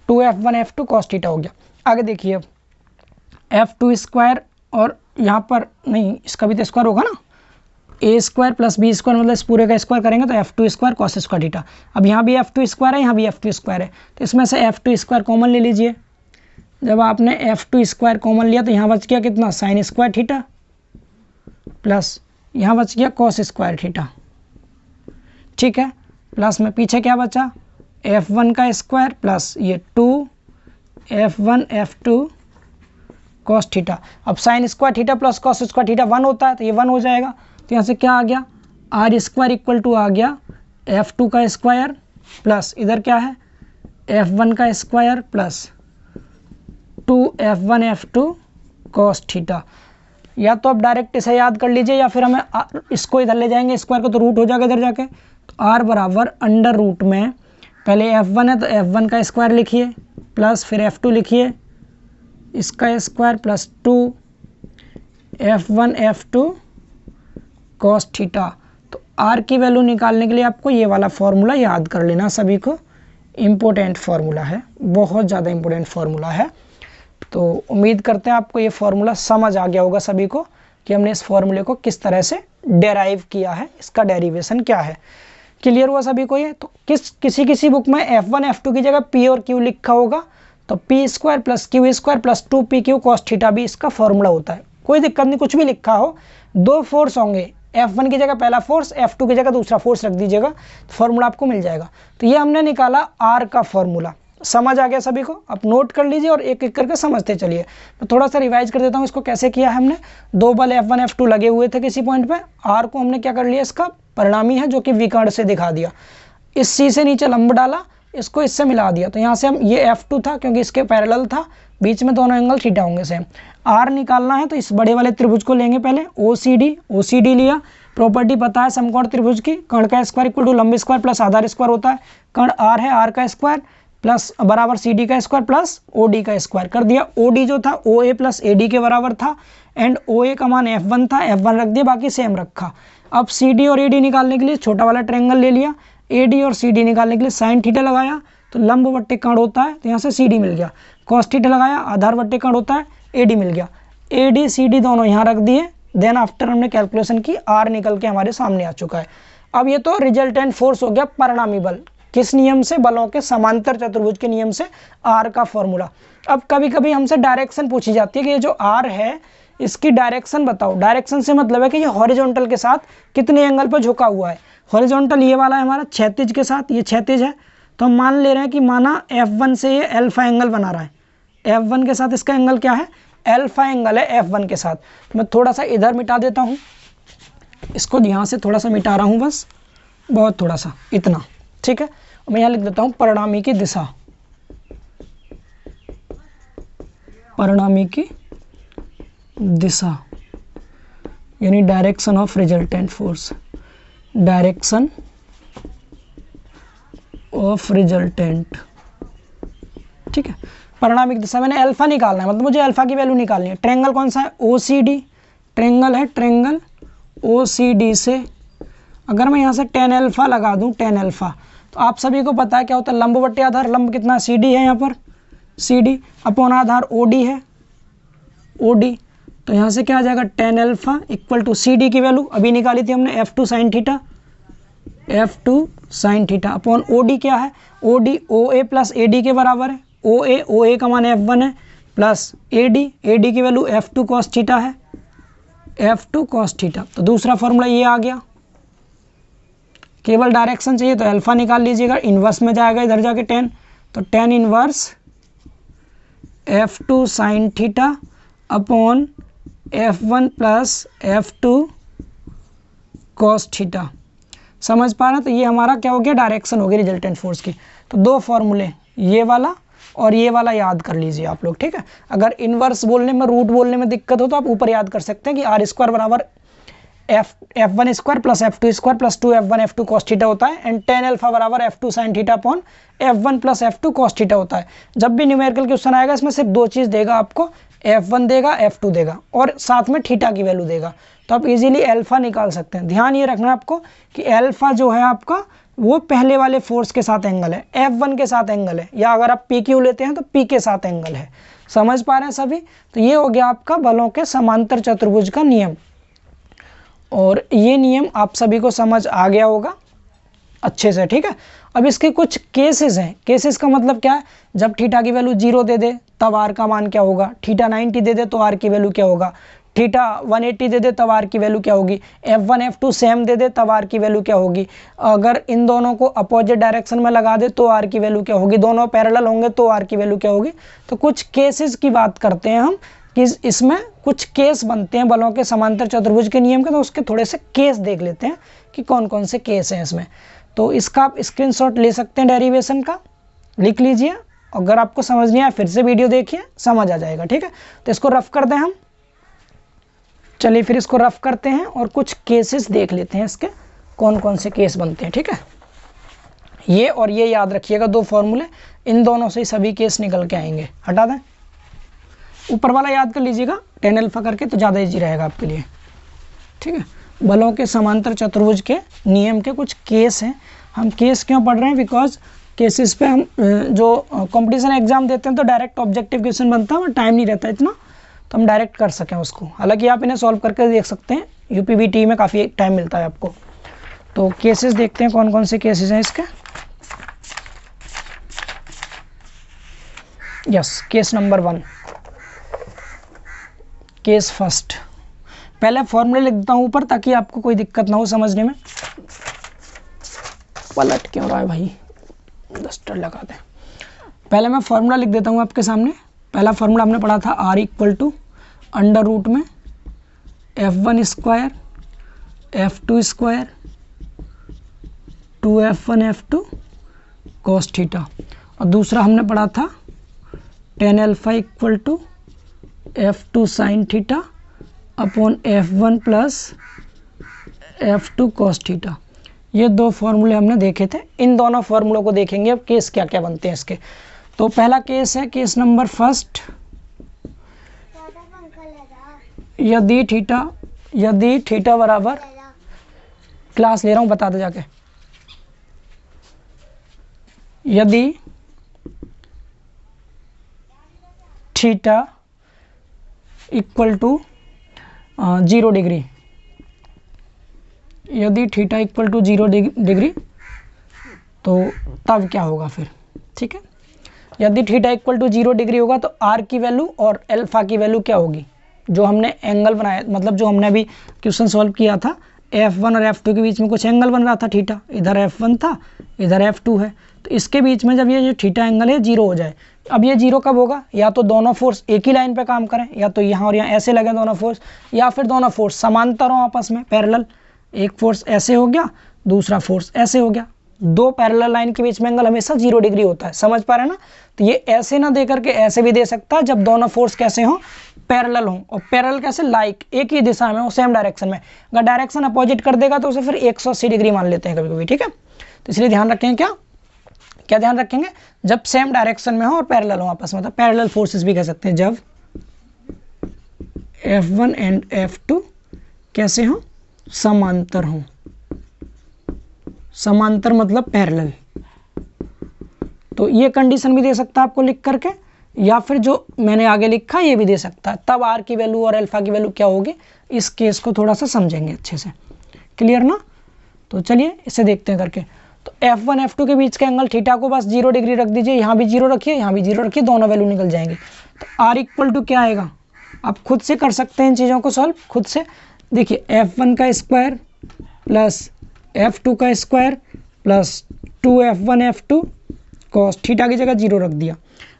A: 2F1 F2 कॉस थीटा हो गया। आगे देखिए अब F2 स्क्वायर और यहाँ पर नहीं, इसका भी तो स्क्वायर होगा ना, ए स्क्वायर प्लस बी स्क्वायर मतलब इस पूरे का स्क्वायर करेंगे तो F2 square cos square theta. अब यहाँ भी F2 स्क्वायर है, यहाँ भी F2 स्क्वायर है, तो इसमें से F2 स्क्वायर कॉमन ले लीजिए। जब आपने F2 स्क्वायर कॉमन लिया तो यहाँ बच गया कितना, साइन स्क्वायर थीटा प्लस यहाँ बच गया कॉस स्क्वायर थीटा, ठीक है। प्लस में पीछे क्या बचा, F1 का स्क्वायर प्लस ये 2F1 F2 कॉस थीटा। अब sign square theta plus cos square theta 1 होता है तो ये 1 हो जाएगा, तो यहाँ से क्या आ गया, आर स्क्वायर इक्वल टू आ गया F2 का स्क्वायर प्लस इधर क्या है F1 का square plus 2F1 F2 cos theta. या तो आप डायरेक्ट इसे याद कर लीजिए या फिर हमें इसको इधर ले जाएंगे स्क्वायर को तो रूट हो जाएगा इधर जाके, तो आर बराबर अंडर रूट में पहले F1 है तो F1 का स्क्वायर लिखिए प्लस फिर F2 लिखिए इसका square plus 2F1 F2 cos theta. तो R की वैल्यू निकालने के लिए आपको ये वाला फॉर्मूला याद कर लेना, सभी को इम्पोर्टेंट फार्मूला है, बहुत ज़्यादा इम्पोर्टेंट फार्मूला है। तो उम्मीद करते हैं आपको ये फार्मूला समझ आ गया होगा सभी को कि हमने इस फार्मूले को किस तरह से डेराइव किया है, इसका डेरिवेशन क्या है। क्लियर हुआ सभी को ये। तो किसी बुक में F1 F2 की जगह P और Q लिखा होगा तो P square plus Q square plus 2PQ cos theta भी इसका फॉर्मूला होता है, कोई दिक्कत नहीं, कुछ भी लिखा हो। दो फोर्स होंगे, F1 की जगह पहला फोर्स, F2 की जगह दूसरा फोर्स रख दीजिएगा तो फॉर्मूला आपको मिल जाएगा। तो ये हमने निकाला R का फॉर्मूला, समझ आ गया सभी को। आप नोट कर लीजिए और एक एक करके समझते चलिए। मैं थोड़ा सा रिवाइज कर देता हूँ इसको कैसे किया है हमने। दो बल F1 F2 लगे हुए थे किसी पॉइंट पे, R को हमने क्या कर लिया, इसका परिणामी है जो कि विकर्ण से दिखा दिया, इस C से नीचे लंब डाला, इसको इससे मिला दिया, तो यहाँ से हम ये F2 था क्योंकि इसके पैरेलल था, बीच में दोनों एंगल थीटा होंगे सेम। R निकालना है तो इस बड़े वाले त्रिभुज को लेंगे पहले, OCD लिया, प्रॉपर्टी पता है समकोण त्रिभुज की, कर्ण का स्क्वायर इक्वल टू लंब स्क्वायर प्लस आधार स्क्वायर होता है। कर्ण R है, R का स्क्वायर प्लस बराबर CD का स्क्वायर प्लस OD का स्क्वायर कर दिया। OD जो था OA प्लस AD के बराबर था एंड OA का मान F1 था, F1 रख दिया, बाकी सेम रखा। अब CD और AD निकालने के लिए छोटा वाला ट्रायंगल ले लिया, AD और CD निकालने के लिए साइन थीटा लगाया तो लंब बट्टे कर्ण होता है तो यहाँ से CD मिल गया, कॉस थीटा लगाया आधार बट्टे कर्ण होता है AD मिल गया, AD CD दोनों यहाँ रख दिए। देन आफ्टर हमने कैलकुलेशन की, R निकल के हमारे सामने आ चुका है। अब ये तो रिजल्टेंट फोर्स हो गया, परिणामी बल, किस नियम से, बलों के समांतर चतुर्भुज के नियम से R का फॉर्मूला। अब कभी कभी हमसे डायरेक्शन पूछी जाती है कि ये जो R है इसकी डायरेक्शन बताओ। डायरेक्शन से मतलब है कि ये हॉरिजॉन्टल के साथ कितने एंगल पर झुका हुआ है। हॉरिजॉन्टल ये वाला है हमारा क्षैतिज के साथ, ये क्षैतिज है, तो हम मान ले रहे हैं कि माना F1 से ये अल्फा एंगल बना रहा है, F1 के साथ इसका एंगल क्या है, अल्फा एंगल है F1 के साथ। मैं थोड़ा सा इधर मिटा देता हूँ, इसको यहाँ से थोड़ा सा मिटा रहा हूँ बस, बहुत थोड़ा सा, इतना, ठीक है। मैं यहाँ लिख देता हूँ परिणामी की दिशा, परिणामी की दिशा यानी direction of resultant force, direction of resultant, ठीक है। परिणामी की दिशा मैंने अल्फा निकालना है, मतलब मुझे अल्फा की वैल्यू निकालनी है। ट्रायंगल कौन सा है, OCD ट्रायंगल है, ट्रायंगल OCD से अगर मैं यहाँ से tan अल्फा लगा दूँ, tan अल्फा, तो आप सभी को पता है क्या होता है, लंब बट्टे आधार, लंब कितना CD है यहाँ पर, CD अपॉन आधार OD है, OD, तो यहाँ से क्या आ जाएगा tan alpha equal to CD की वैल्यू अभी निकाली थी हमने F2 sine theta, F2 sine theta upon OD क्या है, OD OA प्लस AD के बराबर है, OA का मान F1 है प्लस AD की वैल्यू F2 कॉस थीटा है, F2 कॉस थीटा। तो दूसरा फॉर्मूला ये आ गया। केवल डायरेक्शन चाहिए तो अल्फा निकाल लीजिएगा, इन्वर्स में जाएगा इधर जाके tan, तो tan inverse F2 sine theta upon F1 plus F2 cos theta. समझ पा रहे हैं? तो ये हमारा क्या हो गया, डायरेक्शन हो गई रिजल्टेंट फोर्स की। तो दो फॉर्मूले, ये वाला और ये वाला याद कर लीजिए आप लोग, ठीक है। अगर इनवर्स बोलने में, रूट बोलने में दिक्कत हो तो आप ऊपर याद कर सकते हैं कि आर स्क्वायर बराबर F1 square plus F2 square plus 2F1 F2 cos theta होता है, एंड tan अल्फा बराबर F2 sine theta upon F1 plus F2 cos theta होता है। जब भी न्यूमेरिकल क्वेश्चन आएगा इसमें सिर्फ दो चीज़ देगा आपको, F1 देगा, F2 देगा और साथ में थीटा की वैल्यू देगा। तो आप इजीली अल्फा निकाल सकते हैं। ध्यान ये रखना आपको कि अल्फा जो है आपका वो पहले वाले फोर्स के साथ एंगल है, F1 के साथ एंगल है, या अगर आप PQ लेते हैं तो P के साथ एंगल है। समझ पा रहे हैं सभी? तो ये हो गया आपका बलों के समांतर चतुर्भुज का नियम, और ये नियम आप सभी को समझ आ गया होगा अच्छे से, ठीक है। अब इसके कुछ केसेस हैं। केसेस का मतलब क्या है, जब थीटा की वैल्यू 0 दे दे तब आर का मान क्या होगा, थीटा 90 दे दे तो आर की वैल्यू क्या होगा, थीटा 180 दे दे तब आर की वैल्यू क्या होगी, F1 F2 सेम दे दे तब आर की वैल्यू क्या होगी, अगर इन दोनों को अपोजिट डायरेक्शन में लगा दे तो आर की वैल्यू क्या होगी, दोनों पैरेलल होंगे तो आर की वैल्यू क्या होगी। तो कुछ केसेस की बात करते हैं हम कि इसमें कुछ केस बनते हैं बलों के समांतर चतुर्भुज के नियम के, तो उसके थोड़े से केस देख लेते हैं कि कौन कौन से केस हैं इसमें। तो इसका आप स्क्रीनशॉट ले सकते हैं डेरिवेशन का, लिख लीजिए। अगर आपको समझ नहीं आया फिर से वीडियो देखिए, समझ आ जाएगा, ठीक है। तो इसको रफ कर दें हम, चलिए फिर इसको रफ करते हैं और कुछ केसेस देख लेते हैं इसके, कौन कौन से केस बनते हैं, ठीक है। ये और ये याद रखिएगा, दो फॉर्मूले, इन दोनों से ही सभी केस निकल के आएंगे। हटा दें, ऊपर वाला याद कर लीजिएगा tan अल्फा करके, तो ज़्यादा इजी रहेगा आपके लिए, ठीक है। बलों के समांतर चतुर्भुज के नियम के कुछ केस हैं। हम केस क्यों पढ़ रहे हैं, बिकॉज केसेस पे हम जो कंपटीशन एग्जाम देते हैं तो डायरेक्ट ऑब्जेक्टिव क्वेश्चन बनता है, टाइम नहीं रहता इतना, तो हम डायरेक्ट कर सकें उसको। हालांकि आप इन्हें सॉल्व करके देख सकते हैं, UPVT में काफ़ी टाइम मिलता है आपको। तो केसेस देखते हैं कौन कौन से केसेस हैं इसके। Yes, case number 1, case first. पहले फॉर्मूले लिख देता हूँ ऊपर ताकि आपको कोई दिक्कत ना हो समझने में। पलट क्यों रहा है भाई, डस्टर लगा दें। पहले मैं फॉर्मूला लिख देता हूँ आपके सामने। पहला फॉर्मूला हमने पढ़ा था R equal to under root में F1 square F2 square 2F1 F2 cos theta, और दूसरा हमने पढ़ा था tan alpha equal to F2 sine theta upon F1 plus F2 cos theta. ये दो फॉर्मूले हमने देखे थे, इन दोनों फॉर्मूलों को देखेंगे अब केस क्या क्या बनते हैं इसके। तो पहला केस है केस नंबर फर्स्ट, यदि थीटा बराबर, क्लास ले रहा हूँ बता दो जाके, यदि थीटा इक्वल टू 0 डिग्री, यदि थीटा इक्वल टू 0 डिग्री तो तब क्या होगा फिर, ठीक है। यदि थीटा इक्वल टू 0 डिग्री होगा तो आर की वैल्यू और अल्फा की वैल्यू क्या होगी, जो हमने एंगल बनाया, मतलब जो हमने अभी क्वेश्चन सॉल्व किया था, F1 और F2 के बीच में कुछ एंगल बन रहा था थीटा, इधर F1 था इधर F2 है, तो इसके बीच में जब ये जो थीटा एंगल है 0 हो जाए, अब ये 0 कब होगा, या तो दोनों फोर्स एक ही लाइन पे काम करें, या तो यहाँ और यहाँ ऐसे लगे दोनों फोर्स, या फिर दोनों फोर्स समांतर हो आपस में पैरेलल, एक फोर्स ऐसे हो गया दूसरा फोर्स ऐसे हो गया, दो पैरेलल लाइन के बीच में एंगल हमेशा 0 डिग्री होता है। समझ पा रहे हैं ना। तो ये ऐसे ना दे करके ऐसे भी दे सकता है जब दोनों फोर्स कैसे हो, पैरेलल हो, और पैरेलल कैसे, लाइक एक ही दिशा में हो, सेम डायरेक्शन में। अगर डायरेक्शन अपोजिट कर देगा तो उसे फिर 180 डिग्री मान लेते हैं कभी कभी, ठीक है। तो इसलिए ध्यान रखेंगे, क्या ध्यान रखेंगे, जब सेम डायरेक्शन में हो और पैरेलल हो आपस में, तो पैरेलल फोर्सेस भी कह सकते हैं, जब F1 एंड F2 कैसे हो, समांतर हो। समांतर मतलब पैरेलल। तो ये कंडीशन भी दे सकता है आपको लिख करके, या फिर जो मैंने आगे लिखा ये भी दे सकता है, तब आर की वैल्यू और अल्फा की वैल्यू क्या होगी। इस केस को थोड़ा सा समझेंगे अच्छे से, क्लियर ना। तो चलिए इसे देखते हैं करके। तो F1 F2 के बीच का एंगल थीटा को बस 0 डिग्री रख दीजिए, यहाँ भी 0 रखिए यहाँ भी 0 रखिए, दोनों वैल्यू निकल जाएंगे। तो R इक्वल टू क्या आएगा, आप खुद से कर सकते हैं इन चीज़ों को सॉल्व खुद से। देखिए F1 का स्क्वायर प्लस F2 का square plus 2F1 F2 cos theta की जगह 0 रख दिया।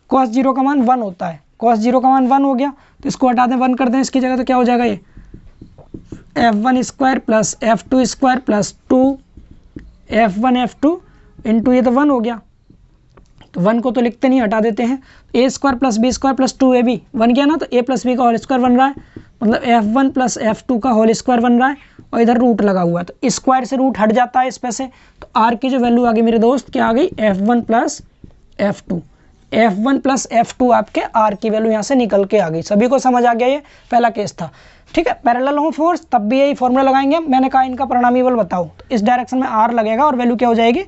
A: कॉस 0 का मान 1 होता है, कॉस 0 का मान 1 हो गया, तो इसको हटा दें, 1 कर दें इसकी जगह, तो क्या हो जाएगा ये F1 square plus F2 square plus 2 F1 F2 into ये तो 1 हो गया, तो 1 को तो लिखते नहीं, हटा देते हैं। A square plus B square plus 2ab बन गया ना, तो a प्लस बी का होल स्क्वायर बन रहा है, मतलब F1 प्लस F2 का होल स्क्वायर बन रहा है, और इधर रूट लगा हुआ है, तो स्क्वायर से रूट हट जाता है इस पे से, तो r की जो वैल्यू आ गई मेरे दोस्त क्या आ गई F1 plus F2। F1 plus F2 आपके r की वैल्यू यहाँ से निकल के आ गई। सभी को समझ आ गया, ये पहला केस था। ठीक है, पैरेलल हो फोर्स तब भी यही फॉर्मूला लगाएंगे। मैंने कहा इनका परिणामी बल बताओ, तो इस डायरेक्शन में r लगेगा और वैल्यू क्या हो जाएगी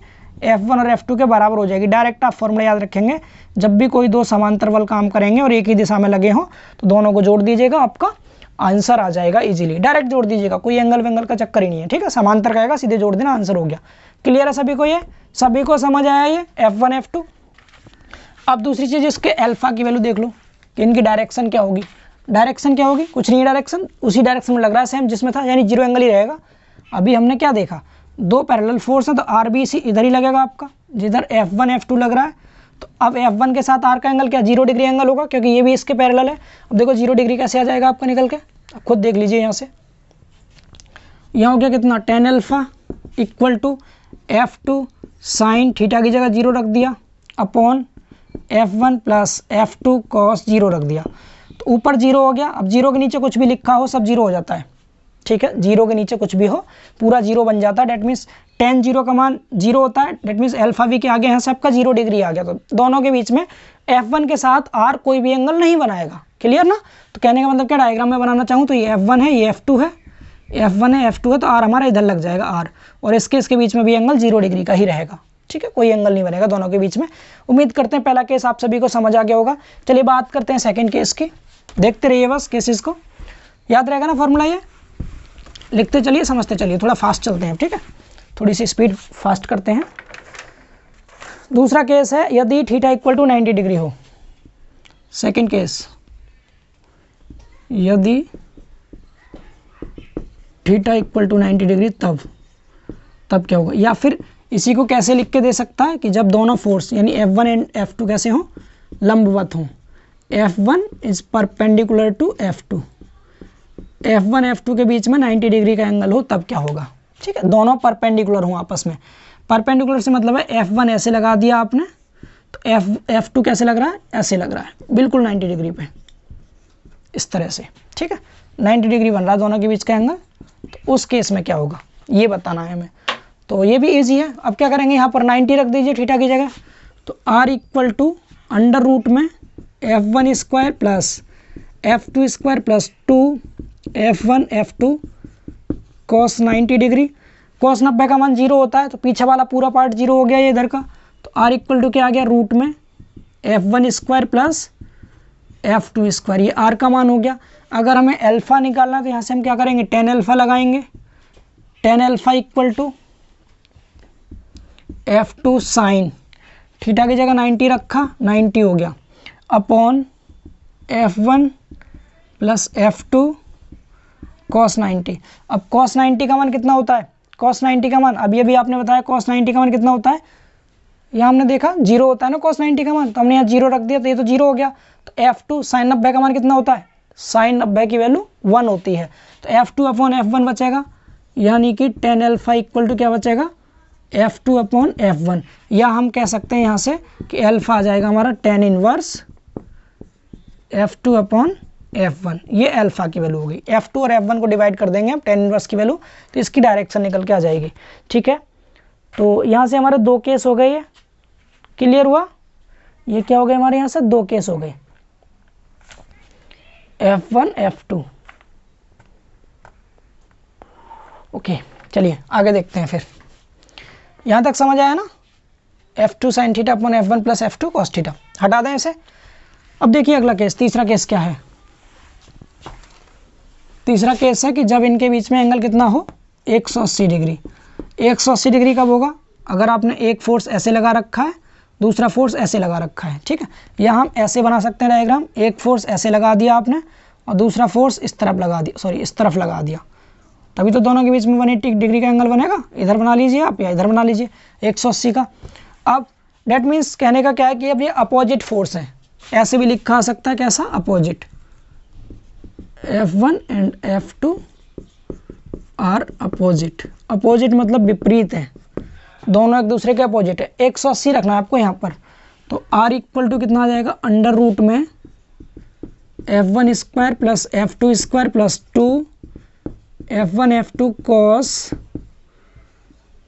A: F1 और F2 के बराबर हो जाएगी। डायरेक्ट आप फॉर्मूला याद रखेंगे, जब भी कोई दो समांतर बल काम करेंगे और एक ही दिशा में लगे हों तो दोनों को जोड़ दीजिएगा, आपका आंसर आ जाएगा इजीली। डायरेक्ट जोड़ दीजिएगा, कोई एंगल वेंगल का चक्कर ही नहीं है। ठीक है, समांतर कहेगा सीधे जोड़ देना, आंसर हो गया। क्लियर है सभी को, ये सभी को समझ आया ये F1 F2। अब दूसरी चीज़, इसके अल्फा की वैल्यू देख लो कि इनकी डायरेक्शन क्या होगी। डायरेक्शन क्या होगी, कुछ नहीं, डायरेक्शन उसी डायरेक्शन में लग रहा है सेम जिसमें था, यानी जीरो एंगल ही रहेगा। अभी हमने क्या देखा, दो पैरेलल फोर्स है तो आर बी सी इधर ही लगेगा आपका, जिधर F1 F2 लग रहा है। तो अब F1 के साथ आर का एंगल क्या 0 डिग्री एंगल होगा, क्योंकि ये भी इसके पैरेलल है। अब देखो 0 डिग्री कैसे आ जाएगा आपका निकल के, खुद देख लीजिए यहाँ से। यहाँ हो गया कितना, tan alpha equal to F2 sine theta की जगह 0 रख दिया upon F1 plus F2 cos 0 रख दिया, तो ऊपर 0 हो गया। अब 0 के नीचे कुछ भी लिखा हो सब 0 हो जाता है। ठीक है, 0 के नीचे कुछ भी हो पूरा 0 बन जाता है। डेट मीन्स tan 0 का मान 0 होता है, डेट मीन्स अल्फा v के आगे यहाँ से आपका 0 डिग्री आ गया। तो दोनों के बीच में F1 के साथ R कोई भी एंगल नहीं बनाएगा। क्लियर ना, तो कहने का मतलब क्या, डायग्राम में बनाना चाहूँ तो ये F1 है, ये F2 है, F1 है F2 है, तो R हमारा इधर लग जाएगा R, और इसके बीच में भी एंगल 0 डिग्री का ही रहेगा। ठीक है, कोई एंगल नहीं बनेगा दोनों के बीच में। उम्मीद करते हैं पहला केस आप सभी को समझ आ गया होगा। चलिए बात करते हैं सेकंड केस की, देखते रहिए बस केसेस को, याद रहेगा ना फॉर्मूला, ये लिखते चलिए समझते चलिए, थोड़ा फास्ट चलते हैं। ठीक है, थोड़ी सी स्पीड फास्ट करते हैं। दूसरा केस है, यदि थीटा इक्वल टू 90 डिग्री हो। सेकंड केस, यदि थीटा इक्वल टू 90 डिग्री तब क्या होगा, या फिर इसी को कैसे लिख के दे सकता है कि जब दोनों फोर्स यानी F1 एंड F2 कैसे हों, लंबवत हों। F1 is perpendicular to F2, F1 F2 के बीच में 90 डिग्री का एंगल हो तब क्या होगा। ठीक है, दोनों परपेंडिकुलर हों आपस में। परपेंडिकुलर से मतलब है F1 ऐसे लगा दिया आपने, तो F2 कैसे लग रहा है, ऐसे लग रहा है, बिल्कुल 90 डिग्री पे, इस तरह से। ठीक है, 90 डिग्री बन रहा है दोनों के बीच का एंगल, तो उस केस में क्या होगा ये बताना है हमें। तो ये भी इजी है। अब क्या करेंगे, यहाँ पर 90 रख दीजिए थीटा की जगह, तो R equal to under root में F1 square plus F2 square plus 2 F1 F2 cos 90 degree. Cos 90 का मान 0 होता है, तो पीछे वाला पूरा पार्ट 0 हो गया ये इधर का, तो R इक्वल टू क्या आ गया, रूट में F1 square plus F2 square, ये R का मान हो गया। अगर हमें अल्फा निकालना है तो यहाँ से हम क्या करेंगे, tan अल्फा लगाएंगे। tan alpha equal to F2 sine theta की जगह 90 रखा, 90 हो गया, upon F1 plus F2 cos 90। अब कॉस 90 का मान कितना होता है, कॉस 90 का मान अभी अभी आपने बताया कॉस 90 का मान कितना होता है, यहाँ हमने देखा 0 होता है ना कॉस 90 का मान, तो हमने यहाँ 0 रख दिया, तो ये तो 0 हो गया। तो F2 साइन 90 का मान कितना होता है, साइन 90 की वैल्यू 1 होती है, तो F2 अपॉन F1 बचेगा, यानी कि tan अल्फा इक्वल टू क्या बचेगा, F2 अपॉन F1, या हम कह सकते हैं यहाँ से कि अल्फा आ जाएगा हमारा tan inverse F2 upon F1, ये अल्फा की वैल्यू होगी। F2 और F1 को डिवाइड कर देंगे हम tan इनवर्स की वैल्यू, तो इसकी डायरेक्शन निकल के आ जाएगी। ठीक है, तो यहाँ से हमारे दो केस हो गए, ये क्लियर हुआ। ये क्या हो गए हमारे यहाँ से दो केस हो गए, F1 F2। ओके, चलिए आगे देखते हैं फिर। यहाँ तक समझ आया ना, F2 sine theta upon F1 plus F2 cos theta, हटा दें इसे। अब देखिए अगला केस, तीसरा केस क्या है। तीसरा केस है कि जब इनके बीच में एंगल कितना हो, 180 डिग्री। 180 डिग्री कब होगा, अगर आपने एक फोर्स ऐसे लगा रखा है, दूसरा फोर्स ऐसे लगा रखा है। ठीक है, या हम ऐसे बना सकते हैं डायग्राम, एक फोर्स ऐसे लगा दिया आपने और दूसरा फोर्स इस तरफ लगा दिया, सॉरी इस तरफ लगा दिया, तभी तो दोनों के बीच में 180 डिग्री का एंगल बनेगा। इधर बना लीजिए आप या इधर बना लीजिए 180 का। अब डेट मीन्स कहने का क्या है कि अब ये अपोजिट फोर्स है, ऐसे भी लिखा आ सकता है, कैसा, opposite. F1 and F2 are opposite. Opposite मतलब विपरीत है, दोनों एक दूसरे के अपोजिट है। 180 रखना है आपको यहाँ पर। तो R इक्वल टू कितना आ जाएगा, अंडर रूट में F1 square plus F2 square plus 2 F1 F2 cos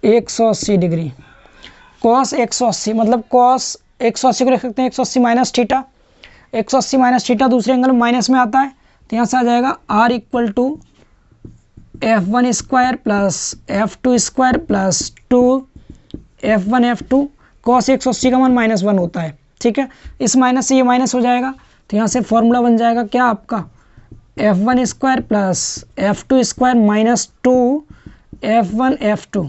A: 180 degree. Cos 180 मतलब कॉस 180 को लिख सकते हैं 180 माइनस थीटा। 180 माइनस थीटा दूसरे एंगल में माइनस में आता है, तो यहाँ से आ जाएगा R equal to F1 square plus F2 square plus 2 F1 F2 cos 180 का मान -1 होता है, ठीक है। इस माइनस से ये माइनस हो जाएगा, तो यहाँ से फॉर्मूला बन जाएगा क्या आपका, F1 square plus F2 square minus 2 F1 F2।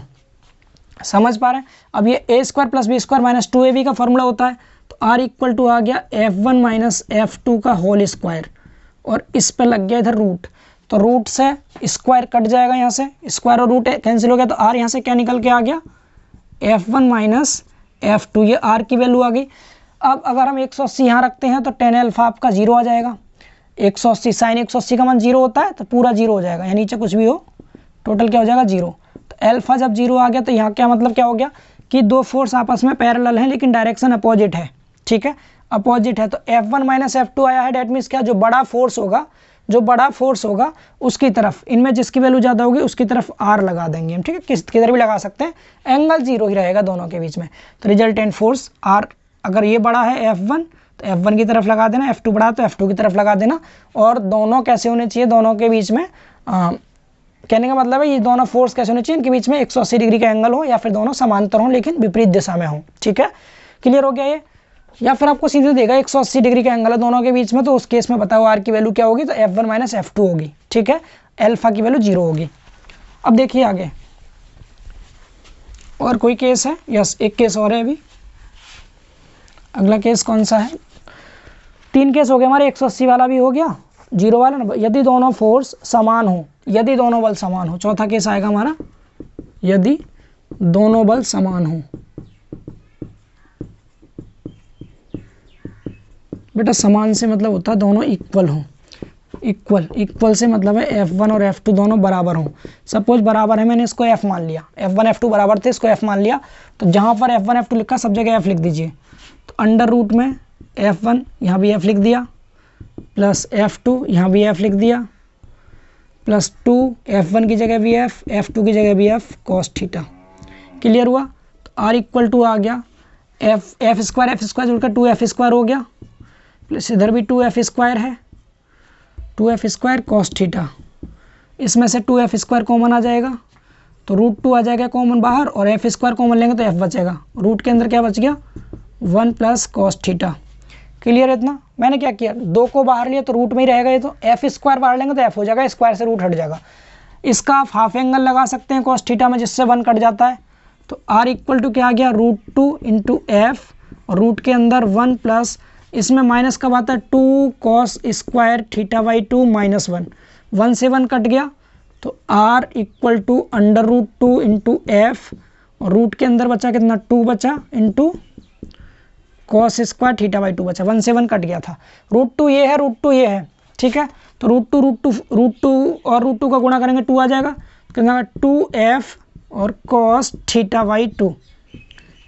A: समझ पा रहे हैं। अब ये a square plus B square minus 2ab का फॉर्मूला होता है, तो R इक्वल टू आ गया F1 माइनस F2 का होल स्क्वायर, और इस पे लग गया इधर रूट, तो रूट से स्क्वायर कट जाएगा, यहाँ से स्क्वायर और रूट कैंसिल हो गया, तो R यहाँ से क्या निकल के आ गया, F1 माइनस F2, ये R की वैल्यू आ गई। अब अगर हम 180 यहाँ रखते हैं तो tan अल्फा आपका 0 आ जाएगा। 180 साइन 180 का मान 0 होता है, तो पूरा 0 हो जाएगा, यहाँ नीचे कुछ भी हो टोटल क्या हो जाएगा 0। तो अल्फा जब 0 आ गया तो यहाँ क्या मतलब क्या हो गया कि दो फोर्स आपस में पैरेलल हैं लेकिन डायरेक्शन अपोजिट है, ठीक है, अपोजिट है। तो F1 माइनस F2 आया है, डेट मीन्स क्या, जो बड़ा फोर्स होगा उसकी तरफ, इनमें जिसकी वैल्यू ज़्यादा होगी उसकी तरफ R लगा देंगे हम, ठीक है, किधर भी लगा सकते हैं, एंगल 0 ही रहेगा दोनों के बीच में। तो रिजल्टेंट फोर्स R, अगर ये बड़ा है F1 तो F1 की तरफ लगा देना, F2 बड़ा तो F2 की तरफ लगा देना। और दोनों कैसे होने चाहिए, दोनों के बीच में कहने का मतलब है ये दोनों फोर्स कैसे होने चाहिए, इनके बीच में 180 डिग्री का एंगल हो, या फिर दोनों समांतर हो लेकिन विपरीत दिशा में हो, ठीक है, क्लियर हो गया ये। या फिर आपको सीधे देगा 180 डिग्री का एंगल है दोनों के बीच में, तो उस केस में बताओ R की वैल्यू क्या होगी, तो F1 माइनस F2 होगी, ठीक है, अल्फा की वैल्यू 0 होगी। अब देखिए आगे और कोई केस है, यस एक केस और है अभी। अगला केस कौन सा है, 3 केस हो गए हमारे, 180 वाला भी हो गया, 0 वाला ना, यदि दोनों फोर्स समान हो, यदि दोनों बल समान हो। चौथा केस आएगा हमारा, यदि दोनों बल समान हो। बेटा समान से मतलब होता है दोनों इक्वल हो, इक्वल से मतलब है F1 और F2 दोनों बराबर हों। सपोज बराबर है, मैंने इसको F मान लिया, F1 F2 बराबर थे, इसको F मान लिया, तो जहाँ पर F1 F2 लिखा सब जगह F लिख दीजिए। तो अंडर रूट में F1 यहाँ भी F लिख दिया, प्लस F2 यहाँ भी F लिख दिया, प्लस 2 F1 की जगह भी F, F2 की जगह भी F cos थीटा। क्लियर हुआ। तो R इक्वल टू आ गया F स्क्वायर जुड़कर 2F स्क्वायर हो गया, प्लस इधर भी 2F स्क्वायर है, 2F स्क्वायर cos थीटा। इसमें से 2F स्क्वायर कॉमन आ जाएगा, तो √2 आ जाएगा कॉमन बाहर, और F स्क्वायर कॉमन लेंगे तो F बचेगा, रूट के अंदर क्या बच गया 1 प्लस cos थीटा। क्लियर है इतना। मैंने क्या किया, 2 को बाहर लिया तो रूट में ही रहेगा ये, तो F स्क्वायर बाहर लेंगे तो F हो जाएगा, स्क्वायर से रूट हट जाएगा। इसका आप हाफ एंगल लगा सकते हैं cos थीटा में, जिससे 1 कट जाता है। तो R इक्वल टू क्या आ गया, √2 इंटू F, और रूट के अंदर 1 प्लस, इसमें माइनस कब आता है 2 cos square theta by 2 minus 1 से 1 कट गया, तो R equal to under √2 into F, और रूट के अंदर बचा कितना 2 बचा, into cos square theta by 2 बचा, 1 से 1 कट गया था। √2 ये है, √2 ये है, ठीक है। तो √2 और √2 का गुणा करेंगे 2 आ जाएगा, कितना 2F और cos थीटा बाई 2,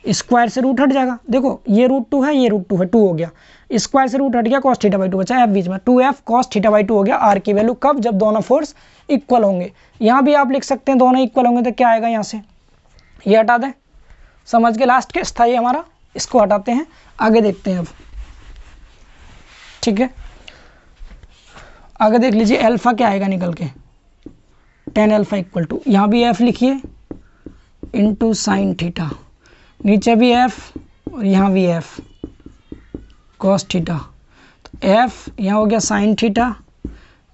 A: स्क्वायर से रूट हट जाएगा। देखो ये √2 है, ये √2 है, 2 हो गया, स्क्वायर से रूट हट गया, cos थीटा बाई 2 बचा, F बीच में 2F cos थीटा बाई 2 हो गया। R की वैल्यू कब, जब दोनों फोर्स इक्वल होंगे। यहाँ भी आप लिख सकते हैं दोनों इक्वल होंगे, तो क्या आएगा यहाँ से, ये हटा दें, समझ के, लास्ट केस था ये हमारा, इसको हटाते हैं, आगे देखते हैं अब, ठीक है। आगे देख लीजिए अल्फा क्या आएगा निकल के, tan अल्फा इक्वल टू, यहाँ भी F लिखिए इंटू साइन थीटा, नीचे भी F और यहाँ भी F cos थीटा। तो F यहाँ हो गया साइन थीटा,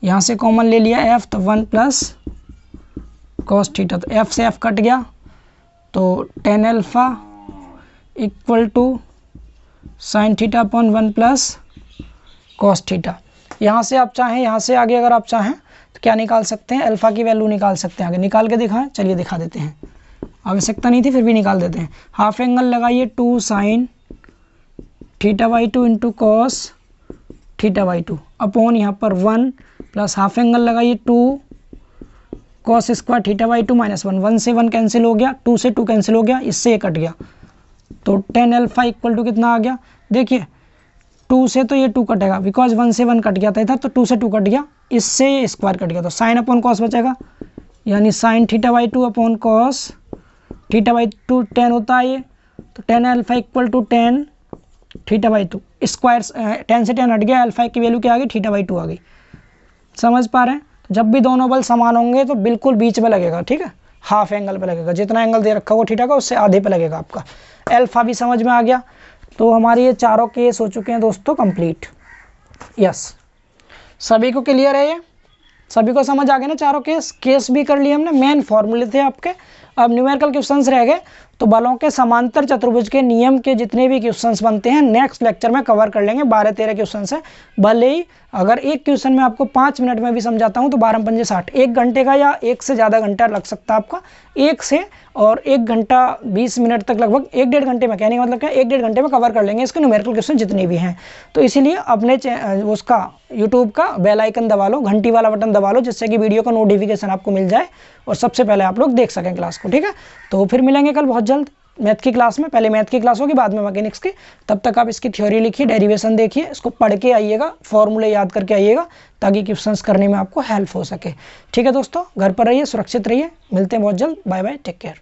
A: यहाँ से कॉमन ले लिया F, तो 1 प्लस cos थीटा, तो F से F कट गया, तो tan alpha equal to sine theta upon 1 plus cos theta. यहाँ से आप चाहें, यहाँ से आगे अगर आप चाहें तो क्या निकाल सकते हैं, अल्फा की वैल्यू निकाल सकते हैं। आगे निकाल के दिखाएं, चलिए दिखा देते हैं, आवश्यकता नहीं थी फिर भी निकाल देते हैं। हाफ एंगल लगाइए 2 sign theta by 2 into cos theta by 2 upon यहाँ पर 1 प्लस हाफ एंगल लगाइए 2 cos square theta by 2 minus 1, 1 से 1 कैंसिल हो गया, 2 से 2 कैंसिल हो गया, इससे ये कट गया, तो tan अल्फा इक्वल टू कितना आ गया, देखिए 2 से तो ये 2 कटेगा बिकॉज 1 से 1 कट गया था, तो 2 से 2 कट गया, इससे ये स्क्वायर कट गया, तो साइन अपॉन कॉस बचेगा, यानी sine theta by 2 upon cos theta by 2 tan होता है ये, तो tan अल्फा इक्वल टू tan theta by 2 square, tan से tan हट गया, अल्फा की वैल्यू क्या आ गई, थीटा बाई 2 आ गई। समझ पा रहे हैं? तो जब भी दोनों बल समान होंगे तो बिल्कुल बीच में लगेगा, ठीक है, हाफ एंगल पे लगेगा, जितना एंगल दे रखा होगा थीटा का उससे आधे पे लगेगा आपका। अल्फा भी समझ में आ गया। तो हमारे ये चारों केस हो चुके हैं दोस्तों कंप्लीट। यस, सभी को क्लियर है ये? सभी को समझ आ गया ना? चारों केस भी कर लिए हमने, मेन फॉर्मूले थे आपके। अब न्यूमेरिकल क्वेश्चंस रह गए, तो बलों के समांतर चतुर्भुज के नियम के जितने भी क्वेश्चंस बनते हैं नेक्स्ट लेक्चर में कवर कर लेंगे। 12-13 क्वेश्चंस हैं, भले ही अगर एक क्वेश्चन में आपको 5 मिनट में भी समझाता हूं तो 12 पंजे 60, 1 घंटे का या 1 से ज़्यादा घंटा लग सकता है आपका, 1 से और 1 घंटा 20 मिनट तक, लगभग 1-1.5 घंटे में, कहने का मतलब क्या, 1-1.5 घंटे में कवर कर लेंगे इसके न्यूमेरिकल क्वेश्चन जितने भी हैं। तो इसीलिए अपने उसका यूट्यूब का बेल आइकन दबा लो, घंटी वाला बटन दबा लो, जिससे कि वीडियो का नोटिफिकेशन आपको मिल जाए और सबसे पहले आप लोग देख सकें क्लास को, ठीक है। तो फिर मिलेंगे कल बहुत जल्द मैथ की क्लास में, पहले मैथ की क्लास होगी बाद में मैकेनिक्स की। तब तक आप इसकी थ्योरी लिखिए, डेरिवेशन देखिए, इसको पढ़ के आइएगा, फॉर्मूले याद करके आइएगा, ताकि क्वेश्चंस करने में आपको हेल्प हो सके। ठीक है दोस्तों, घर पर रहिए, सुरक्षित रहिए, मिलते हैं बहुत जल्द, बाय बाय, टेक केयर।